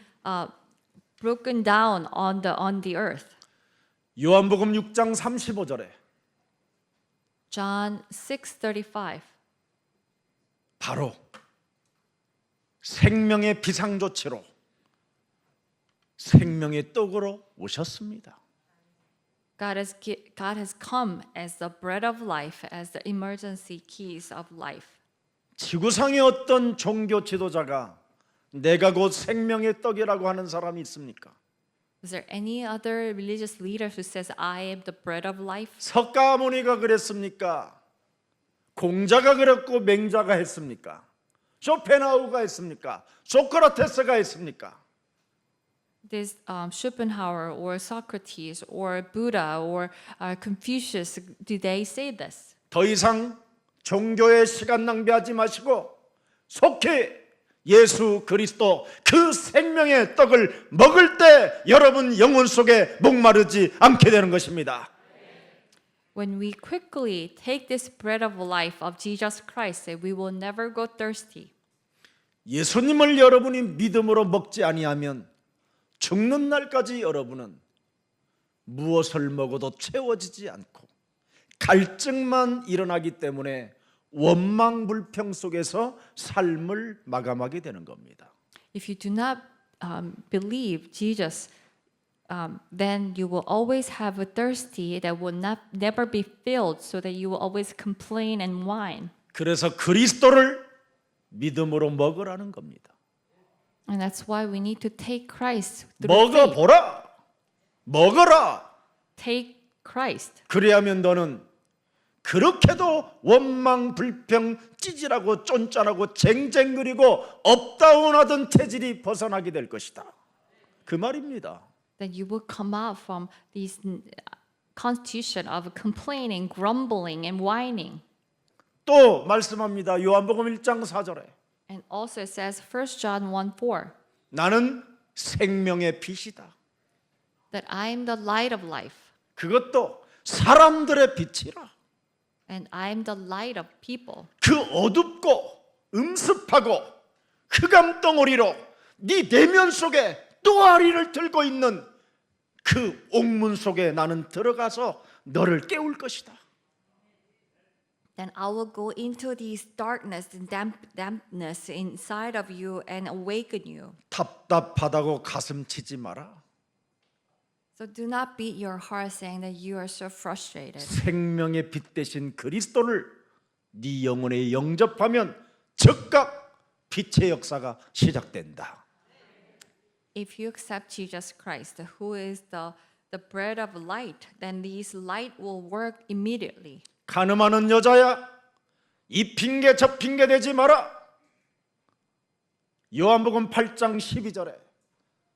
S2: broken down on the earth.
S1: 요한복음 6장 35절에
S2: John 6:35.
S1: 바로 생명의 비상조치로 생명의 떡으로 오셨습니다.
S2: God has come as the bread of life, as the emergency keys of life.
S1: 지구상의 어떤 종교 지도자가 내가 곧 생명의 떡이라고 하는 사람이 있습니까?
S2: Is there any other religious leader who says, I am the bread of life?
S1: 석가모니가 그랬습니까? 공자가 그랬고 맹자가 했습니까? 쇼펜하우가 했습니까? 소크라테스가 했습니까?
S2: This Schopenhauer or Socrates or Buddha or Confucius, do they say this?
S1: 더 이상 종교의 시간 낭비하지 마시고 속히 예수 그리스도 그 생명의 떡을 먹을 때 여러분 영혼 속에 목마르지 않게 되는 것입니다.
S2: When we quickly take this bread of life of Jesus Christ, we will never go thirsty.
S1: 예수님을 여러분이 믿음으로 먹지 아니하면 죽는 날까지 여러분은 무엇을 먹어도 채워지지 않고 갈증만 일어나기 때문에 원망불평 속에서 삶을 마감하게 되는 겁니다.
S2: If you do not believe Jesus, then you will always have a thirsty that will never be filled, so that you will always complain and whine.
S1: 그래서 그리스도를
S2: 믿음으로 먹으라는 겁니다. And that's why we need to take Christ through faith.
S1: 먹어보라. 먹어라.
S2: Take Christ.
S1: 그래야면 너는 그렇게도 원망, 불평, 찌질하고 쫀쫀하고 쟁쟁거리고 업다운하던 태질이 벗어나게 될 것이다. 그 말입니다.
S2: That you will come out from this constitution of complaining, grumbling, and whining.
S1: 또 말씀합니다. 요한복음 1장 4절에
S2: And also it says 1 John 1:4
S1: 나는 생명의 빛이다.
S2: that I am the light of life
S1: 그것도 사람들의 빛이라.
S2: and I am the light of people.
S1: 그 어둡고 음습하고 흑암 덩어리로 네 내면 속에 또아리를 들고 있는 그 옥문 속에 나는 들어가서 너를 깨울 것이다.
S2: Then I will go into this darkness and dampness inside of you and awaken you.
S1: 답답하다고 가슴 치지 마라.
S2: So do not beat your heart saying that you are so frustrated.
S1: 생명의 빛 대신 그리스도를 네 영혼에 영접하면 즉각 빛의 역사가 시작된다.
S2: If you accept Jesus Christ, who is the bread of light, then this light will work immediately.
S1: 가늠하는 여자야, 이 핑계 저 핑계 대지 마라. 요한복음 8장 12절에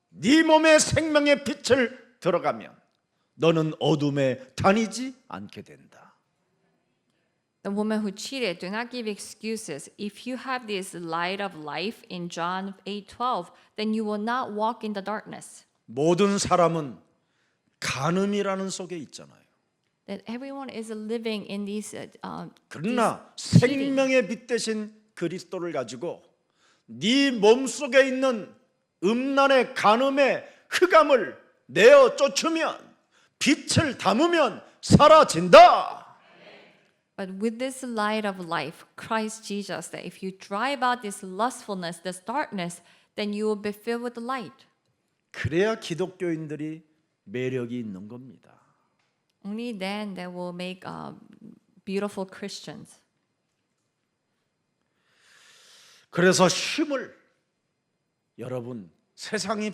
S1: 네 몸에 생명의 빛을 들어가면 너는 어둠에 다니지 않게 된다.
S2: The woman who cheated, do not give excuses. If you have this light of life in John 8:12, then you will not walk in the darkness.
S1: 모든 사람은 간음이라는 속에 있잖아요.
S2: That everyone is living in these.
S1: 그러나 생명의 빛 대신 그리스도를 가지고 네 몸속에 있는 음란의 간음의 흑암을 내어 쫓으면 빛을 담으면 사라진다.
S2: But with this light of life, Christ Jesus, that if you drive out this lustfulness, this darkness, then you will be filled with the light.
S1: 그래야 기독교인들이 매력이 있는 겁니다.
S2: Only then that will make beautiful Christians.
S1: 그래서 쉼을 여러분 세상에서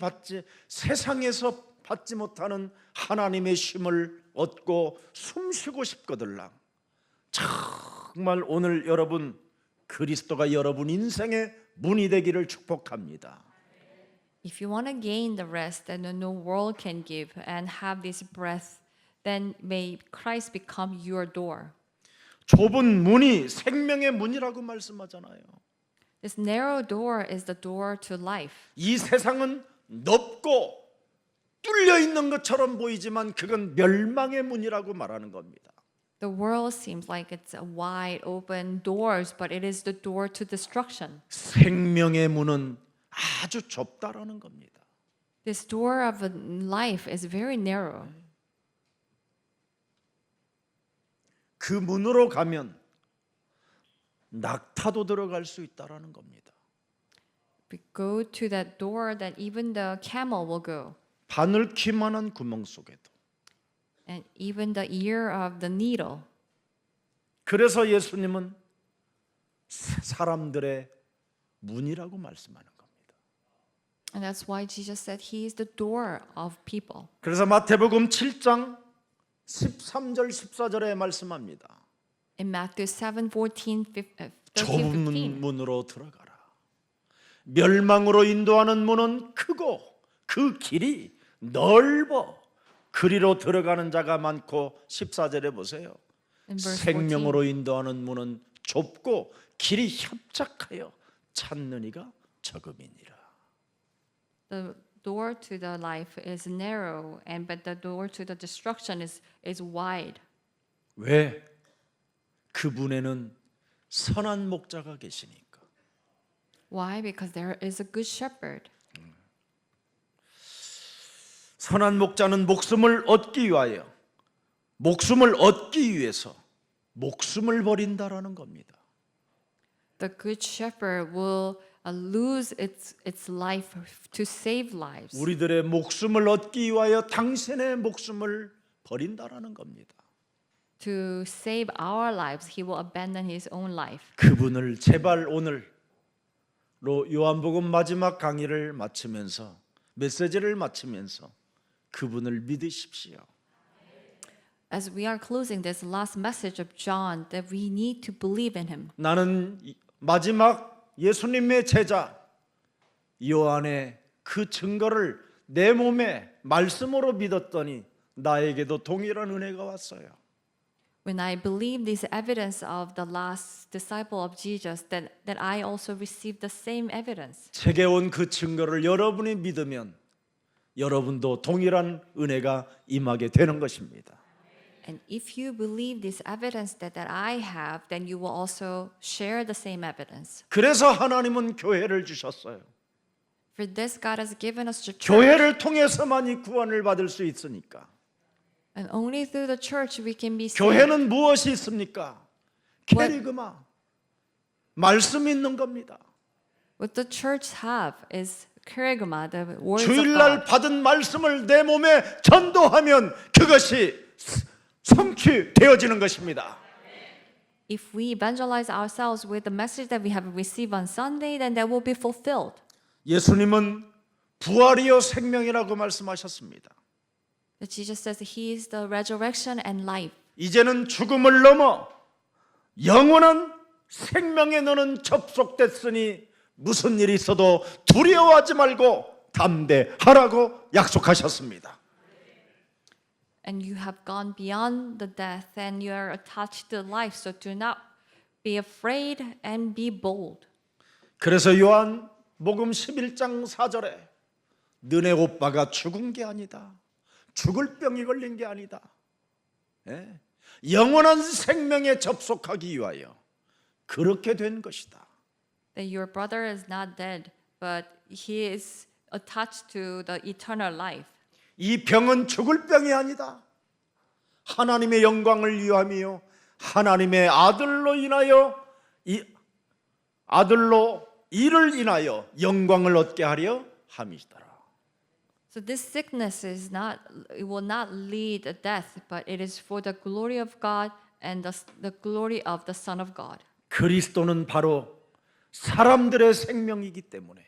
S1: 받지 못하는 하나님의 쉼을 얻고 숨쉬고 싶거들랑 정말 오늘 여러분 그리스도가 여러분 인생의 문이 되기를 축복합니다.
S2: If you want to gain the rest that no world can give and have this breath, then may Christ become your door.
S1: 좁은 문이 생명의 문이라고 말씀하잖아요.
S2: This narrow door is the door to life.
S1: 이 세상은 넓고 뚫려 있는 것처럼 보이지만 그건 멸망의 문이라고 말하는 겁니다.
S2: The world seems like it's a wide open doors, but it is the door to destruction.
S1: 생명의 문은 아주 좁다라는 겁니다.
S2: This door of life is very narrow.
S1: 그 문으로 가면 낙타도 들어갈 수 있다라는 겁니다.
S2: We go to that door that even the camel will go,
S1: 바늘퀴만한 구멍 속에도.
S2: and even the ear of the needle.
S1: 그래서 예수님은 사람들의 문이라고 말씀하는 겁니다.
S2: And that's why Jesus said he is the door of people.
S1: 그래서 마태복음 7장 13절 14절에 말씀합니다.
S2: In Matthew 7:13, 15.
S1: 좁은 문으로 들어가라. 멸망으로 인도하는 문은 크고 그 길이 넓어 그리로 들어가는 자가 많고 14절에 보세요.
S2: In verse 14.
S1: 생명으로 인도하는 문은 좁고 길이 협착하여 찾는 이가 적음이니라.
S2: The door to the life is narrow, and but the door to the destruction is wide.
S1: 왜? 그분에는 선한 목자가 계시니까.
S2: Why? Because there is a good shepherd.
S1: 선한 목자는 목숨을 얻기 위해서 목숨을 버린다라는 겁니다.
S2: The good shepherd will lose its life to save lives.
S1: 우리들의 목숨을 얻기 위하여 당신의 목숨을 버린다라는 겁니다.
S2: To save our lives, he will abandon his own life.
S1: 그분을 제발 오늘 요한복음 마지막 강의를 마치면서 메시지를 마치면서 그분을 믿으십시오.
S2: As we are closing this last message of John, that we need to believe in him.
S1: 나는 마지막 예수님의 제자 요한의 그 증거를 내 몸에 말씀으로 믿었더니 나에게도 동일한 은혜가 왔어요.
S2: When I believe this evidence of the last disciple of Jesus, that I also received the same evidence.
S1: 제게 온 그 증거를 여러분이 믿으면 여러분도 동일한 은혜가 임하게 되는 것입니다.
S2: And if you believe this evidence that I have, then you will also share the same evidence.
S1: 그래서 하나님은 교회를 주셨어요.
S2: For this, God has given us the church.
S1: 교회를 통해서만이 구원을 받을 수 있으니까.
S2: And only through the church we can be saved.
S1: 교회는 무엇이 있습니까? 캐리그마, 말씀 있는 겁니다.
S2: What the church have is kerygma, the words of
S1: 주일날
S2: God.
S1: 받은 말씀을 내 몸에 전도하면 그것이 성취되어지는 것입니다.
S2: If we evangelize ourselves with the message that we have received on Sunday, then that will be fulfilled.
S1: 예수님은 부활이요 생명이라고 말씀하셨습니다.
S2: That Jesus says He is the resurrection and life.
S1: 이제는 죽음을 넘어 영원한 생명에 너는 접속됐으니 무슨 일이 있어도 두려워하지 말고 담대하라고 약속하셨습니다.
S2: And you have gone beyond the death and you are attached to life. So do not be afraid and be bold.
S1: 그래서 요한복음 11장 4절에 너네 오빠가 죽은 게 아니다. 죽을 병이 걸린 게 아니다. 예? 영원한 생명에 접속하기 위하여 그렇게 된 것이다.
S2: That your brother is not dead, but he is attached to the eternal life.
S1: 이 병은 죽을 병이 아니다. 하나님의 영광을 위함이요 하나님의 아들로 인하여 아들로 이를 인하여 영광을 얻게 하려 함이시더라.
S2: So this sickness is not, it will not lead to death, but it is for the glory of God and the glory of the Son of God.
S1: 그리스도는 바로 사람들의 생명이기 때문에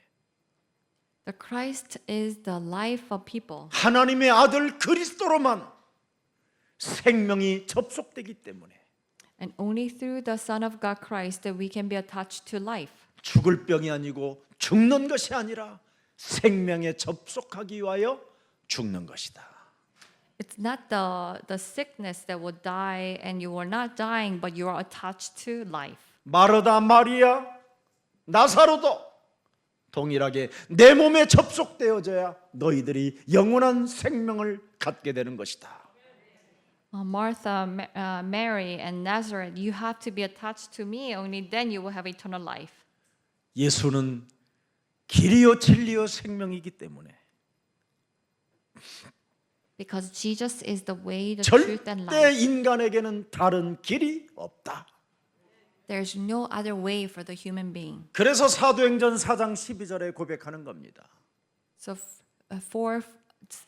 S2: The Christ is the life of people.
S1: 하나님의 아들 그리스도로만 생명이 접속되기 때문에
S2: And only through the Son of God Christ that we can be attached to life.
S1: 죽을 병이 아니고 죽는 것이 아니라 생명에 접속하기 위하여 죽는 것이다.
S2: It's not the sickness that will die and you are not dying, but you are attached to life.
S1: 마르다, 마리아, 나사로도 동일하게 내 몸에 접속되어져야 너희들이 영원한 생명을 갖게 되는 것이다.
S2: Martha, Mary, and Nazareth, you have to be attached to me. Only then you will have eternal life.
S1: 예수는 길이요 진리요 생명이기 때문에
S2: Because Jesus is the way, the truth, and
S1: 절대
S2: life.
S1: 인간에게는 다른 길이 없다.
S2: There's no other way for the human being.
S1: 그래서 사도행전 4장 12절에 고백하는 겁니다.
S2: So,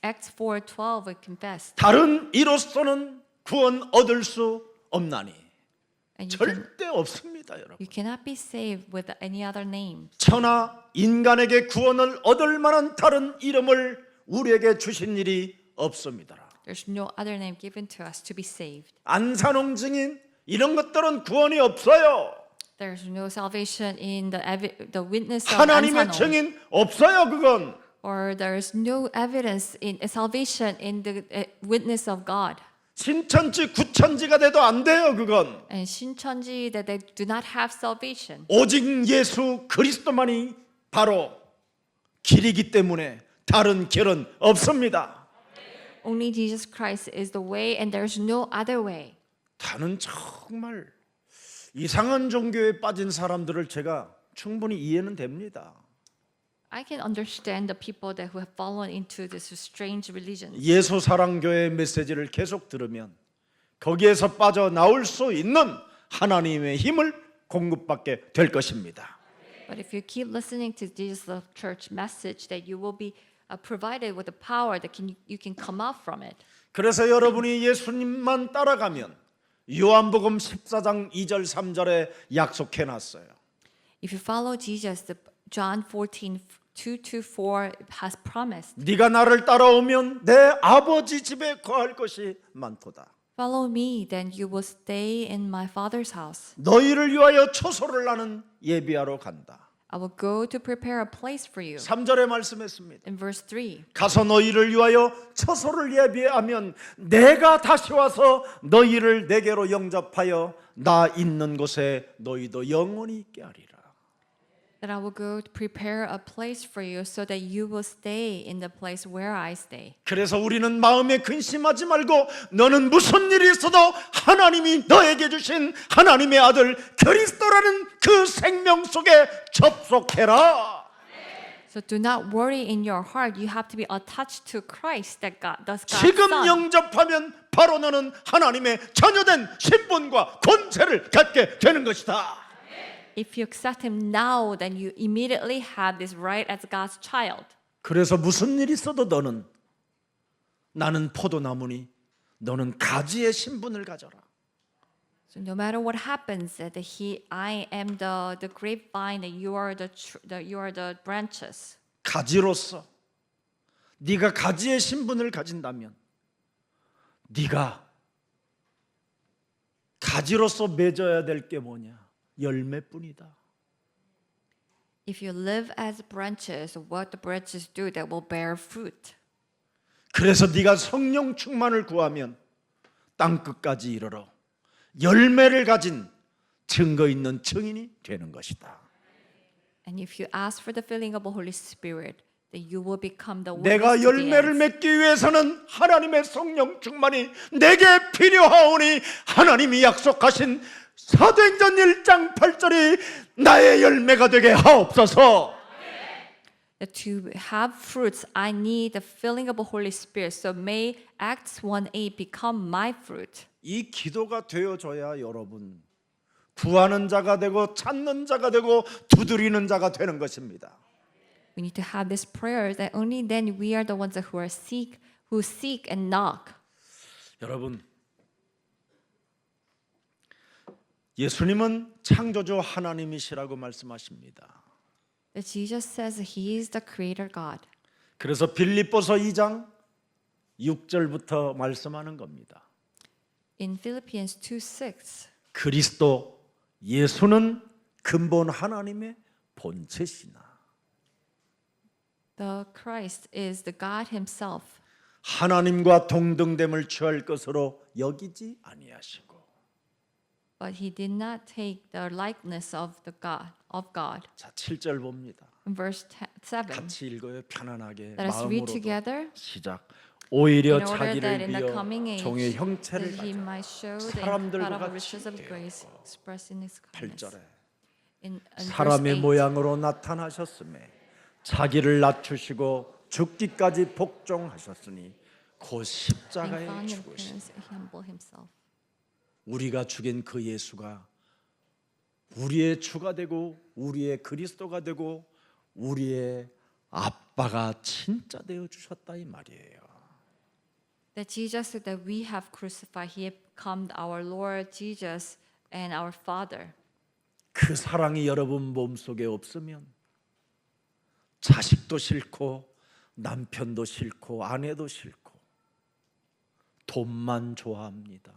S2: Acts 4:12, we confess.
S1: 다른 이로서는 구원 얻을 수 없나니.
S2: And
S1: 절대 없습니다, 여러분.
S2: you cannot be saved with any other name.
S1: 천하 인간에게 구원을 얻을 만한 다른 이름을 우리에게 주신 일이 없습니다.
S2: There's no other name given to us to be saved.
S1: 안산홍 증인 이런 것들은 구원이 없어요.
S2: There's no salvation in the witness of
S1: 하나님의
S2: Ansanon.
S1: 증인 없어요, 그건.
S2: Or there is no evidence in salvation in the witness of God.
S1: 신천지 구천지가 돼도 안 돼요, 그건.
S2: And 신천지 that they do not have salvation.
S1: 오직 예수 그리스도만이 바로 길이기 때문에 다른 길은 없습니다.
S2: Only Jesus Christ is the way and there's no other way.
S1: 다른 정말 이상한 종교에 빠진 사람들을 제가 충분히 이해는 됩니다.
S2: I can understand the people that who have fallen into this strange religion.
S1: 예수 사랑교회 메시지를 계속 들으면 거기에서 빠져나올 수 있는 하나님의 힘을 공급받게 될 것입니다.
S2: But if you keep listening to Jesus Love Church message, that you will be provided with the power that you can come out from it.
S1: 그래서 여러분이 예수님만 따라가면 요한복음 14장 2절 3절에 약속해 놨어요.
S2: If you follow Jesus, John 14, 2-4 has promised,
S1: 네가 나를 따라오면 내 아버지 집에 거할 것이 많도다.
S2: follow me, then you will stay in my Father's house.
S1: 너희를 위하여 처소를 나는 예비하러 간다.
S2: I will go to prepare a place for you.
S1: 3절에 말씀했습니다.
S2: In verse 3,
S1: 가서 너희를 위하여 처소를 예비하면 내가 다시 와서 너희를 내게로 영접하여 나 있는 곳에 너희도 영원히 있게 하리라.
S2: that I will go to prepare a place for you so that you will stay in the place where I stay.
S1: 그래서 우리는 마음에 근심하지 말고 너는 무슨 일이 있어도 하나님이 너에게 주신 하나님의 아들 그리스도라는 그 생명 속에 접속해라.
S2: So do not worry in your heart. You have to be attached to Christ, that God, thus God's
S1: 지금
S2: Son.
S1: 영접하면 바로 너는 하나님의 자녀된 신분과 권세를 갖게 되는 것이다.
S2: If you accept Him now, then you immediately have this right as God's child.
S1: 그래서 무슨 일이 있어도 너는 나는 포도나무니 너는 가지의 신분을 가져라.
S2: So no matter what happens, that I am the grapevine, that you are the branches.
S1: 가지로서 네가 가지의 신분을 가진다면 네가 가지로서 맺어야 될 게 뭐냐? 열매뿐이다.
S2: If you live as branches, what the branches do, that will bear fruit.
S1: 그래서 네가 성령 충만을 구하면 땅 끝까지 이르러 열매를 가진 증거 있는 증인이 되는 것이다.
S2: And if you ask for the filling of the Holy Spirit, then you will become the
S1: 내가
S2: witness to the
S1: 열매를
S2: end.
S1: 맺기 위해서는 하나님의 성령 충만이 내게 필요하오니 하나님이 약속하신 사도행전 1장 8절이 나의 열매가 되게 하옵소서.
S2: That to have fruits, I need the filling of the Holy Spirit. So may Acts 1:8 become my fruit.
S1: 이 기도가 되어줘야 여러분 구하는 자가 되고 찾는 자가 되고 두드리는 자가 되는 것입니다.
S2: We need to have this prayer that only then we are the ones who seek and knock.
S1: 여러분 예수님은 창조주 하나님이시라고 말씀하십니다.
S2: That Jesus says He is the Creator God.
S1: 그래서 빌립보서 2장 6절부터 말씀하는 겁니다.
S2: In Philippians 2:6,
S1: 그리스도 예수는 근본 하나님의 본체시나
S2: the Christ is the God Himself.
S1: 하나님과 동등됨을 취할 것으로 여기지 아니하시고
S2: But He did not take the likeness of God.
S1: 자 7절 봅니다.
S2: In verse 7,
S1: 같이 읽어요. 편안하게
S2: let us read
S1: 마음으로도
S2: together.
S1: 시작. 오히려
S2: In order that
S1: 자기를
S2: in the
S1: 비어
S2: coming age,
S1: 종의 형체를
S2: that He
S1: 가져
S2: might show the
S1: 사람들과
S2: incredible
S1: 같이
S2: riches of
S1: 되었고.
S2: grace expressed in His kindness.
S1: 8절에
S2: In verse
S1: 사람의
S2: 8,
S1: 모양으로 나타나셨음에 자기를 낮추시고 죽기까지 복종하셨으니 곧
S2: in
S1: 십자가에
S2: found
S1: 죽으시니
S2: appearance, He humbled Himself.
S1: 우리가 죽인 그 예수가 우리의 주가 되고 우리의 그리스도가 되고 우리의 아빠가 진짜 되어 주셨다 이 말이에요.
S2: That Jesus said that we have crucified, He have become our Lord Jesus and our Father.
S1: 그 사랑이 여러분 몸속에 없으면 자식도 싫고 남편도 싫고 아내도 싫고 돈만 좋아합니다.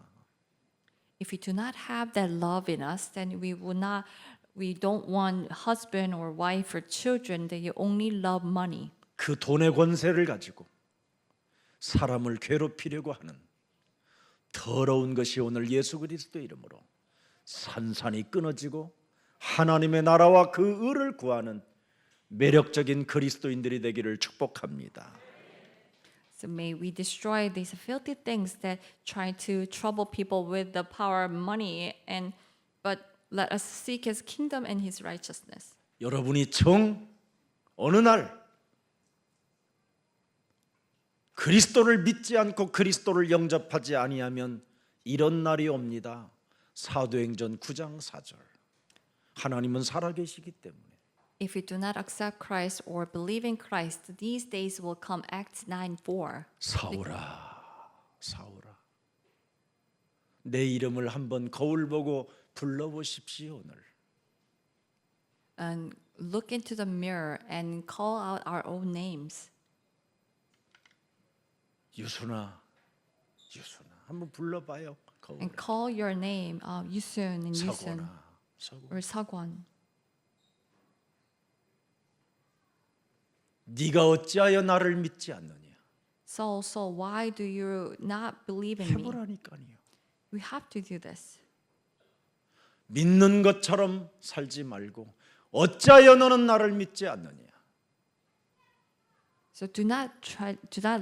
S2: If we do not have that love in us, then we don't want husband or wife or children, that you only love money.
S1: 그 돈의 권세를 가지고 사람을 괴롭히려고 하는 더러운 것이 오늘 예수 그리스도의 이름으로 산산이 끊어지고 하나님의 나라와 그 의를 구하는 매력적인 그리스도인들이 되기를 축복합니다.
S2: So may we destroy these filthy things that try to trouble people with the power of money, but let us seek His kingdom and His righteousness.
S1: 여러분이 어느 날 그리스도를 믿지 않고 그리스도를 영접하지 아니하면 이런 날이 옵니다. 사도행전 9장 4절. 하나님은 살아계시기 때문에
S2: If we do not accept Christ or believe in Christ, these days will come. Acts 9:4.
S1: 사울아 내 이름을 한번 거울 보고 불러보십시오 오늘.
S2: And look into the mirror and call out our own names.
S1: 유순아, 유순아, 한번 불러봐요. 거울에.
S2: And call your name, Yusun and Yusun,
S1: 사고나, 사고.
S2: or Sagwon.
S1: 네가 어찌하여 나를 믿지 않느냐?
S2: Saul, why do you not believe in me?
S1: 해보라니까요.
S2: We have to do this.
S1: 믿는 것처럼 살지 말고 어찌하여 너는 나를 믿지 않느냐?
S2: So do not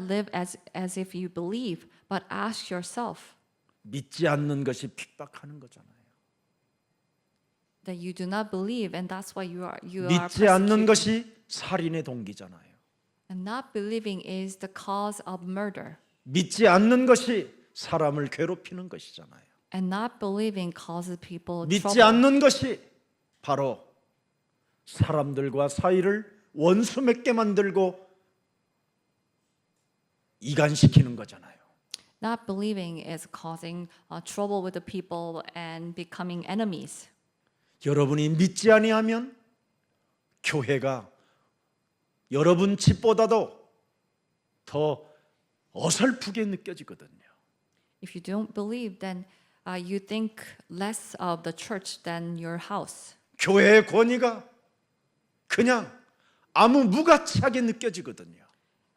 S2: live as if you believe, but ask yourself
S1: 믿지 않는 것이 핍박하는 거잖아요.
S2: that you do not believe, and that's why you are
S1: 믿지 않는
S2: persecuted.
S1: 것이 살인의 동기잖아요.
S2: And not believing is the cause of murder,
S1: 믿지 않는 것이 사람을 괴롭히는 것이잖아요.
S2: and not believing causes people
S1: 믿지
S2: trouble.
S1: 않는 것이 바로 사람들과 사이를 원수 맺게 만들고 이간시키는 거잖아요.
S2: Not believing is causing trouble with the people and becoming enemies.
S1: 여러분이 믿지 아니하면 교회가 여러분 집보다도 더 어설프게 느껴지거든요.
S2: If you don't believe, then you think less of the church than your house.
S1: 교회의 권위가 그냥 아무 무가치하게 느껴지거든요.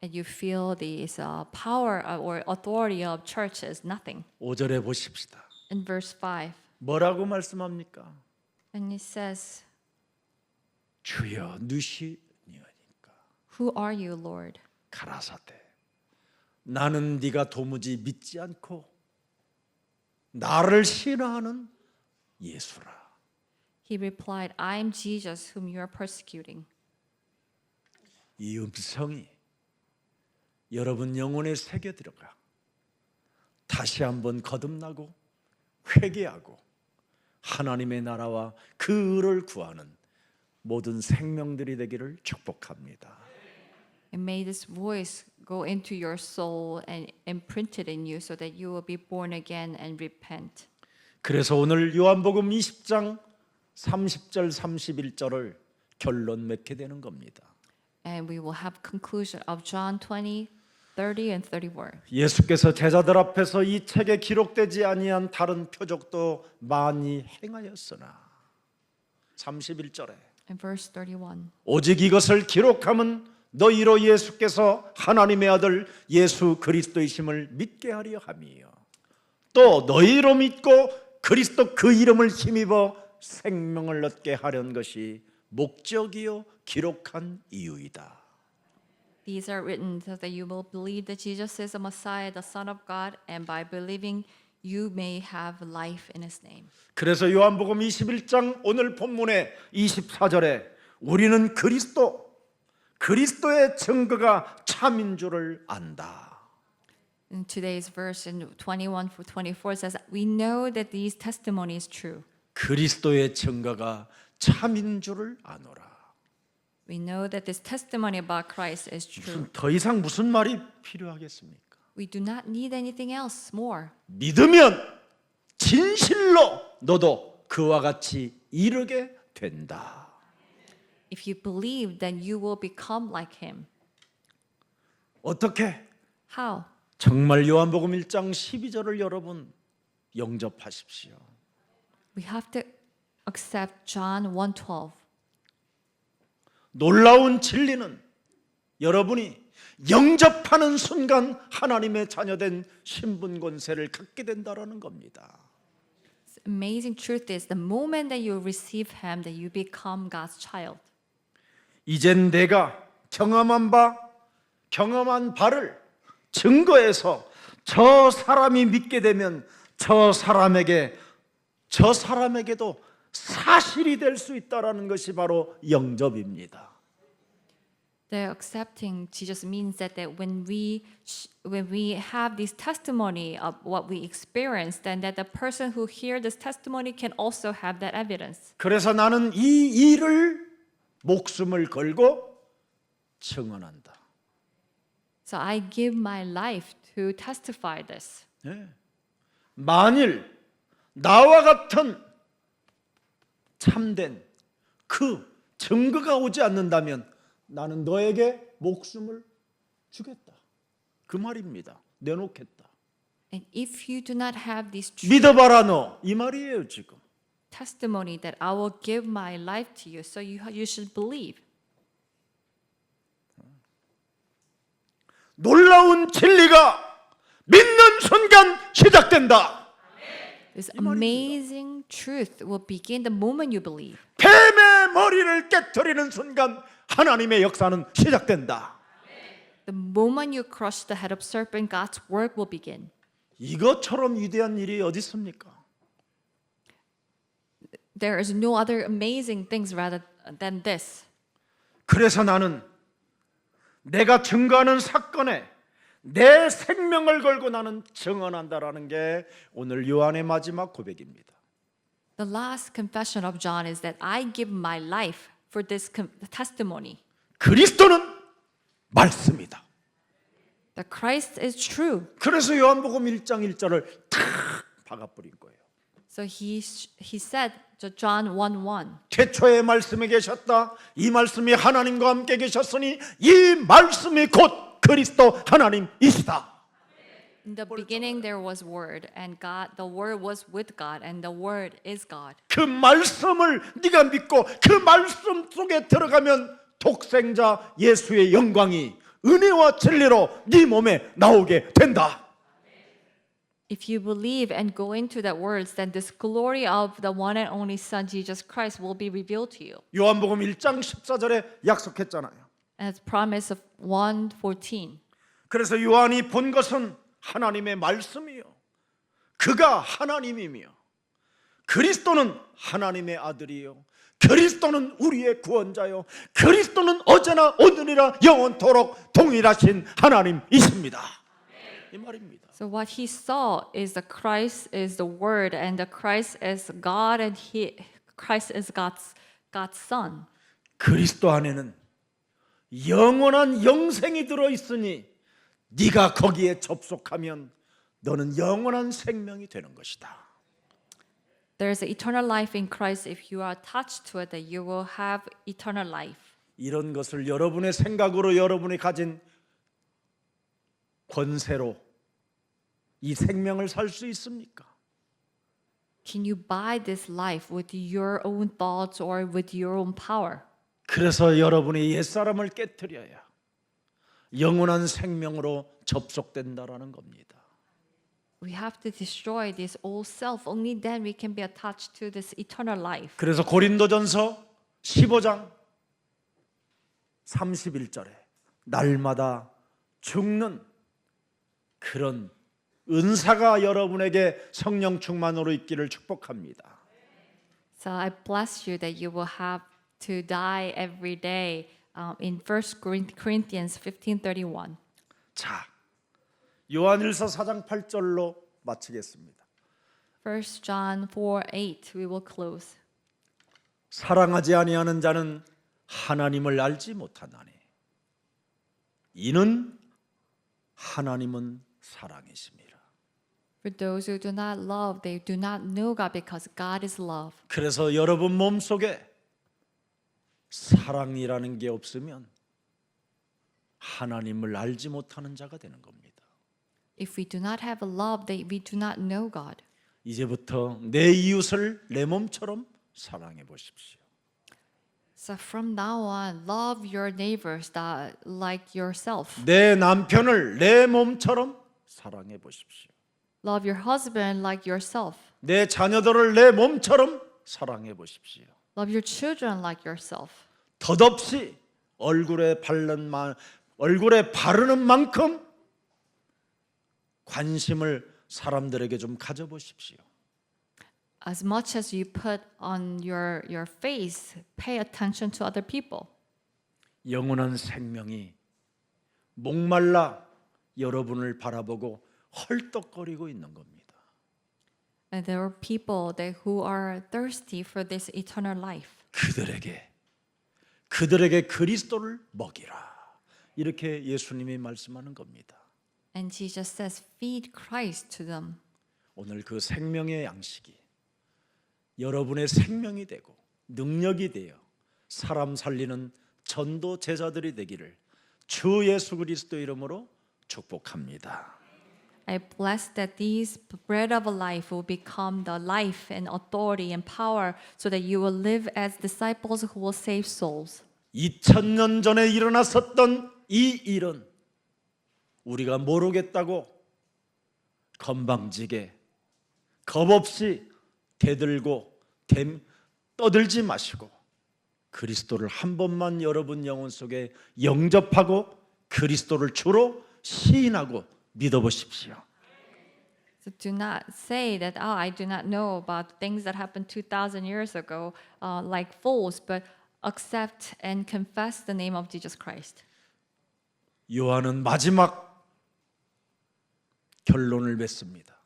S2: And you feel this power or authority of church is nothing.
S1: 5절에 보십시다.
S2: In verse 5,
S1: 뭐라고 말씀합니까?
S2: and it says,
S1: 주여 누시니까
S2: "Who are you, Lord?"
S1: 가라사대 나는 네가 도무지 믿지 않고 나를 신뢰하는 예수라.
S2: He replied, "I am Jesus whom you are persecuting."
S1: 이 음성이 여러분 영혼에 새겨 들어가 다시 한번 거듭나고 회개하고 하나님의 나라와 그 의를 구하는 모든 생명들이 되기를 축복합니다.
S2: And may this voice go into your soul and imprint it in you so that you will be born again and repent.
S1: 그래서 오늘 요한복음 20장 30절 31절을 결론 맺게 되는 겁니다.
S2: And we will have conclusion of John 20, 30 and 31.
S1: 예수께서 제자들 앞에서 이 책에 기록되지 아니한 다른 표적도 많이 행하였으나 31절에
S2: And verse 31.
S1: 오직 이것을 기록함은 너희로 예수께서 하나님의 아들 예수 그리스도이심을 믿게 하려 함이요 또 너희로 믿고 그리스도 그 이름을 힘입어 생명을 얻게 하려는 것이 목적이요 기록한 이유이다.
S2: These are written so that you will believe that Jesus is the Messiah, the Son of God, and by believing you may have life in His name.
S1: 그래서 요한복음 21장 오늘 본문의 24절에 우리는 그리스도의 증거가 참인 줄을 안다.
S2: In today's verse in 21-24 says, "We know that these testimony is true.
S1: 그리스도의 증거가 참인 줄을 아노라.
S2: We know that this testimony about Christ is true.
S1: 더 이상 무슨 말이 필요하겠습니까?
S2: We do not need anything else more.
S1: 믿으면 진실로 너도 그와 같이 이르게 된다.
S2: If you believe, then you will become like Him.
S1: 어떻게?
S2: How?
S1: 정말 요한복음 1장 12절을 여러분 영접하십시오.
S2: We have to accept John 1:12.
S1: 놀라운 진리는 여러분이 영접하는 순간 하나님의 자녀된 신분 권세를 갖게 된다라는 겁니다.
S2: Amazing truth is the moment that you receive Him, that you become God's child.
S1: 이젠 내가 경험한 바를 증거해서 저 사람이 믿게 되면 저 사람에게도 사실이 될 수 있다라는 것이 바로 영접입니다.
S2: The accepting Jesus means that when we have this testimony of what we experienced, then that the person who hear this testimony can also have that evidence.
S1: 그래서 나는 이 일을 목숨을 걸고 증언한다.
S2: So I give my life to testify this.
S1: 네. 만일 나와 같은 참된 그 증거가 오지 않는다면 나는 너에게 목숨을 주겠다. 그 말입니다. 내놓겠다.
S2: And if you do not have this true
S1: 믿어봐라 너. 이 말이에요 지금.
S2: testimony that I will give my life to you, so you should believe.
S1: 놀라운 진리가 믿는 순간 시작된다.
S2: This amazing truth will begin the moment you believe.
S1: 뱀의 머리를 깨트리는 순간 하나님의 역사는 시작된다.
S2: The moment you crush the head of serpent, God's work will begin.
S1: 이것처럼 위대한 일이 어디 있습니까?
S2: There is no other amazing things rather than this.
S1: 그래서 나는 내가 증거하는 사건에 내 생명을 걸고 나는 증언한다라는 게 오늘 요한의 마지막 고백입니다.
S2: The last confession of John is that I give my life for this testimony.
S1: 그리스도는 말씀이다.
S2: That Christ is true.
S1: 그래서 요한복음 1장 1절을 탁 박아버린 거예요.
S2: So he said to John 1:1.
S1: 태초에 말씀이 계셨다. 이 말씀이 하나님과 함께 계셨으니 이 말씀이 곧 그리스도 하나님이시다.
S2: In the beginning there was word and God the word was with God and the word is God.
S1: 그 말씀을 네가 믿고 그 말씀 속에 들어가면 독생자 예수의 영광이 은혜와 진리로 네 몸에 나오게 된다.
S2: If you believe and go into that words, then this glory of the one and only Son Jesus Christ will be revealed to you.
S1: 요한복음 1장 14절에 약속했잖아요.
S2: As promise of 1:14.
S1: 그래서 요한이 본 것은 하나님의 말씀이요. 그가 하나님이며 그리스도는 하나님의 아들이요. 그리스도는 우리의 구원자요. 그리스도는 어제나 오늘이라 영원토록 동일하신 하나님이십니다. 이 말입니다.
S2: So what he saw is the Christ is the Word, and the Christ is God, and Christ is God's Son.
S1: 그리스도 안에는 영원한 영생이 들어 있으니 네가 거기에 접속하면 너는 영원한 생명이 되는 것이다.
S2: There is eternal life in Christ. If you are attached to it, that you will have eternal life.
S1: 이런 것을 여러분의 생각으로 여러분이 가진 권세로 이 생명을 살 수 있습니까?
S2: Can you buy this life with your own thoughts or with your own power?
S1: 그래서 여러분이 옛사람을 깨트려야 영원한 생명으로 접속된다라는 겁니다.
S2: We have to destroy this old self. Only then we can be attached to this eternal life.
S1: 그래서 고린도전서 15장 31절에 날마다 죽는 그런 은사가 여러분에게 성령 충만으로 있기를 축복합니다.
S2: So I bless you that you will have to die every day. In 1 Corinthians 15:31.
S1: 자, 요한일서 4장 8절로 마치겠습니다.
S2: 1 John 4:8. We will close.
S1: 사랑하지 아니하는 자는 하나님을 알지 못하나니 이는 하나님은 사랑이십니다.
S2: For those who do not love, they do not know God because God is love.
S1: 그래서 여러분 몸속에 사랑이라는 게 없으면 하나님을 알지 못하는 자가 되는 겁니다.
S2: If we do not have a love, we do not know God.
S1: 이제부터 내 이웃을 내 몸처럼 사랑해 보십시오.
S2: So from now on, love your neighbors like yourself.
S1: 내 남편을 내 몸처럼 사랑해 보십시오.
S2: Love your husband like yourself.
S1: 내 자녀들을 내 몸처럼 사랑해 보십시오.
S2: Love your children like yourself.
S1: 덧없이 얼굴에 바르는 만큼 관심을 사람들에게 좀 가져보십시오.
S2: As much as you put on your face, pay attention to other people.
S1: 영원한 생명이 목말라 여러분을 바라보고 헐떡거리고 있는 겁니다.
S2: And there are people who are thirsty for this eternal life.
S1: 그들에게 그리스도를 먹이라. 이렇게 예수님이 말씀하는 겁니다.
S2: And Jesus says, feed Christ to them.
S1: 오늘 그 생명의 양식이 여러분의 생명이 되고 능력이 되어 사람 살리는 전도 제자들이 되기를 주 예수 그리스도 이름으로 축복합니다.
S2: I bless that these bread of life will become the life and authority and power so that you will live as disciples who will save souls.
S1: 2000년 전에 일어났었던 이 일은 우리가 모르겠다고 건방지게 겁없이 대들고 떠들지 마시고 그리스도를 한 번만 여러분 영혼 속에 영접하고 그리스도를 주로 시인하고 믿어보십시오.
S2: So do not say that, oh, I do not know about things that happened 2,000 years ago like fools, but accept and confess the name of Jesus Christ.
S1: 요한은 마지막 결론을 맺습니다.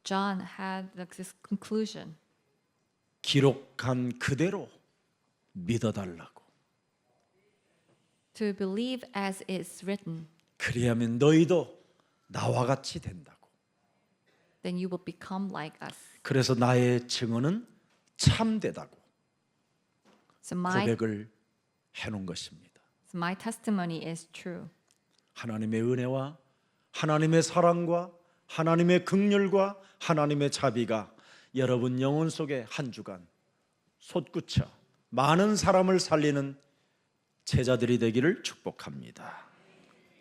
S2: John had this conclusion.
S1: 기록한 그대로 믿어달라고.
S2: To believe as it's written,
S1: 그리하면 너희도 나와 같이 된다고.
S2: then you will become like us.
S1: 그래서 나의 증언은 참되다고
S2: So my
S1: 고백을 해놓은 것입니다.
S2: testimony is true.
S1: 하나님의 은혜와 하나님의 사랑과 하나님의 긍휼과 하나님의 자비가 여러분 영혼 속에 한 주간 솟구쳐 많은 사람을 살리는 제자들이 되기를 축복합니다.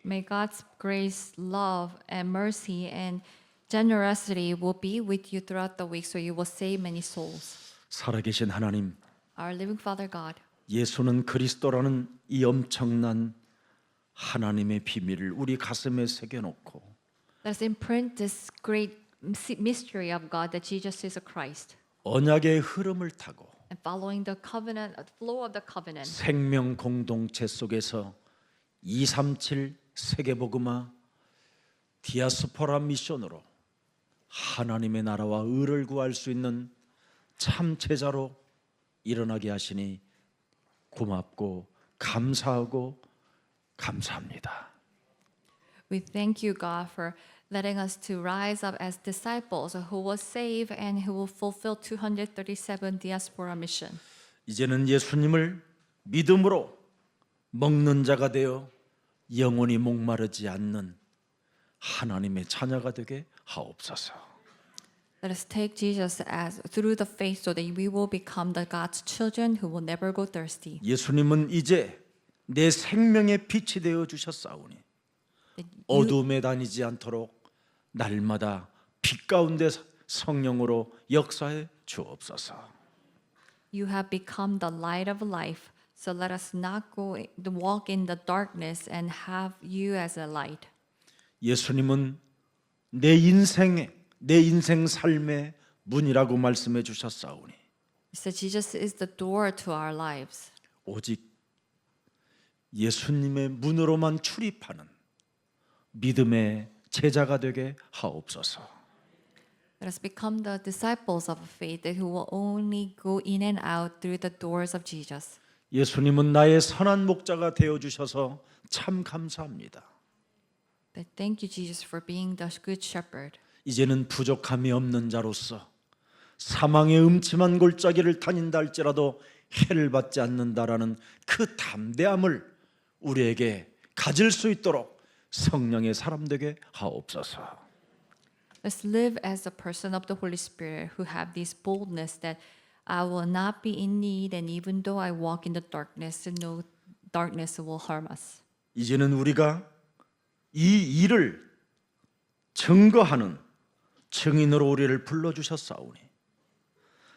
S2: May God's grace, love, and mercy and generosity will be with you throughout the week so you will save many souls.
S1: 살아계신 하나님,
S2: Our living Father God,
S1: 예수는 그리스도라는 이 엄청난 하나님의 비밀을 우리 가슴에 새겨놓고
S2: let us imprint this great mystery of God that Jesus is a Christ.
S1: 언약의 흐름을 타고
S2: And following the covenant, flow of the covenant,
S1: 생명 공동체 속에서 237 세계복음화 디아스포라 미션으로 하나님의 나라와 의를 구할 수 있는 참 제자로 일어나게 하시니 고맙고 감사하고 감사합니다.
S2: we thank you, God, for letting us to rise up as disciples who will save and who will fulfill 237 diaspora mission.
S1: 이제는 예수님을 믿음으로 먹는 자가 되어 영원히 목마르지 않는 하나님의 자녀가 되게 하옵소서.
S2: Let us take Jesus as through the faith so that we will become the God's children who will never go thirsty.
S1: 예수님은 이제 내 생명의 빛이 되어 주셨사오니
S2: That you,
S1: 어둠에 다니지 않도록 날마다 빛 가운데 성령으로 역사해 주옵소서.
S2: you have become the light of life. So let us not walk in the darkness and have you as a light.
S1: 예수님은 내 인생 삶의 문이라고 말씀해 주셨사오니
S2: So Jesus is the door to our lives.
S1: 오직 예수님의 문으로만 출입하는 믿음의 제자가 되게 하옵소서.
S2: Let us become the disciples of faith who will only go in and out through the doors of Jesus.
S1: 예수님은 나의 선한 목자가 되어 주셔서 참 감사합니다.
S2: But thank you, Jesus, for being the good shepherd.
S1: 이제는 부족함이 없는 자로서 사망의 음침한 골짜기를 다닌다 할지라도 해를 받지 않는다라는 그 담대함을 우리에게 가질 수 있도록 성령의 사람 되게 하옵소서.
S2: Let's live as a person of the Holy Spirit who have this boldness that I will not be in need, and even though I walk in the darkness, no darkness will harm us.
S1: 이제는 우리가 이 일을 증거하는 증인으로 우리를 불러주셨사오니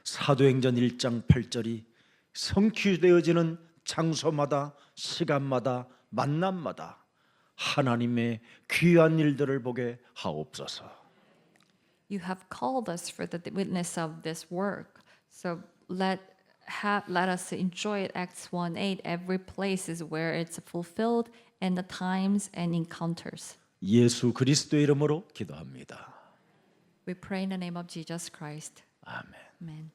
S1: 사도행전 1장 8절이 성취되어지는 장소마다 시간마다 만남마다 하나님의 귀한 일들을 보게 하옵소서.
S2: You have called us for the witness of this work. So let us enjoy it. Acts 1:8. Every place is where it's fulfilled, and the times and encounters.
S1: 예수 그리스도의 이름으로 기도합니다.
S2: We pray in the name of Jesus Christ.
S1: 아멘.
S2: Amen.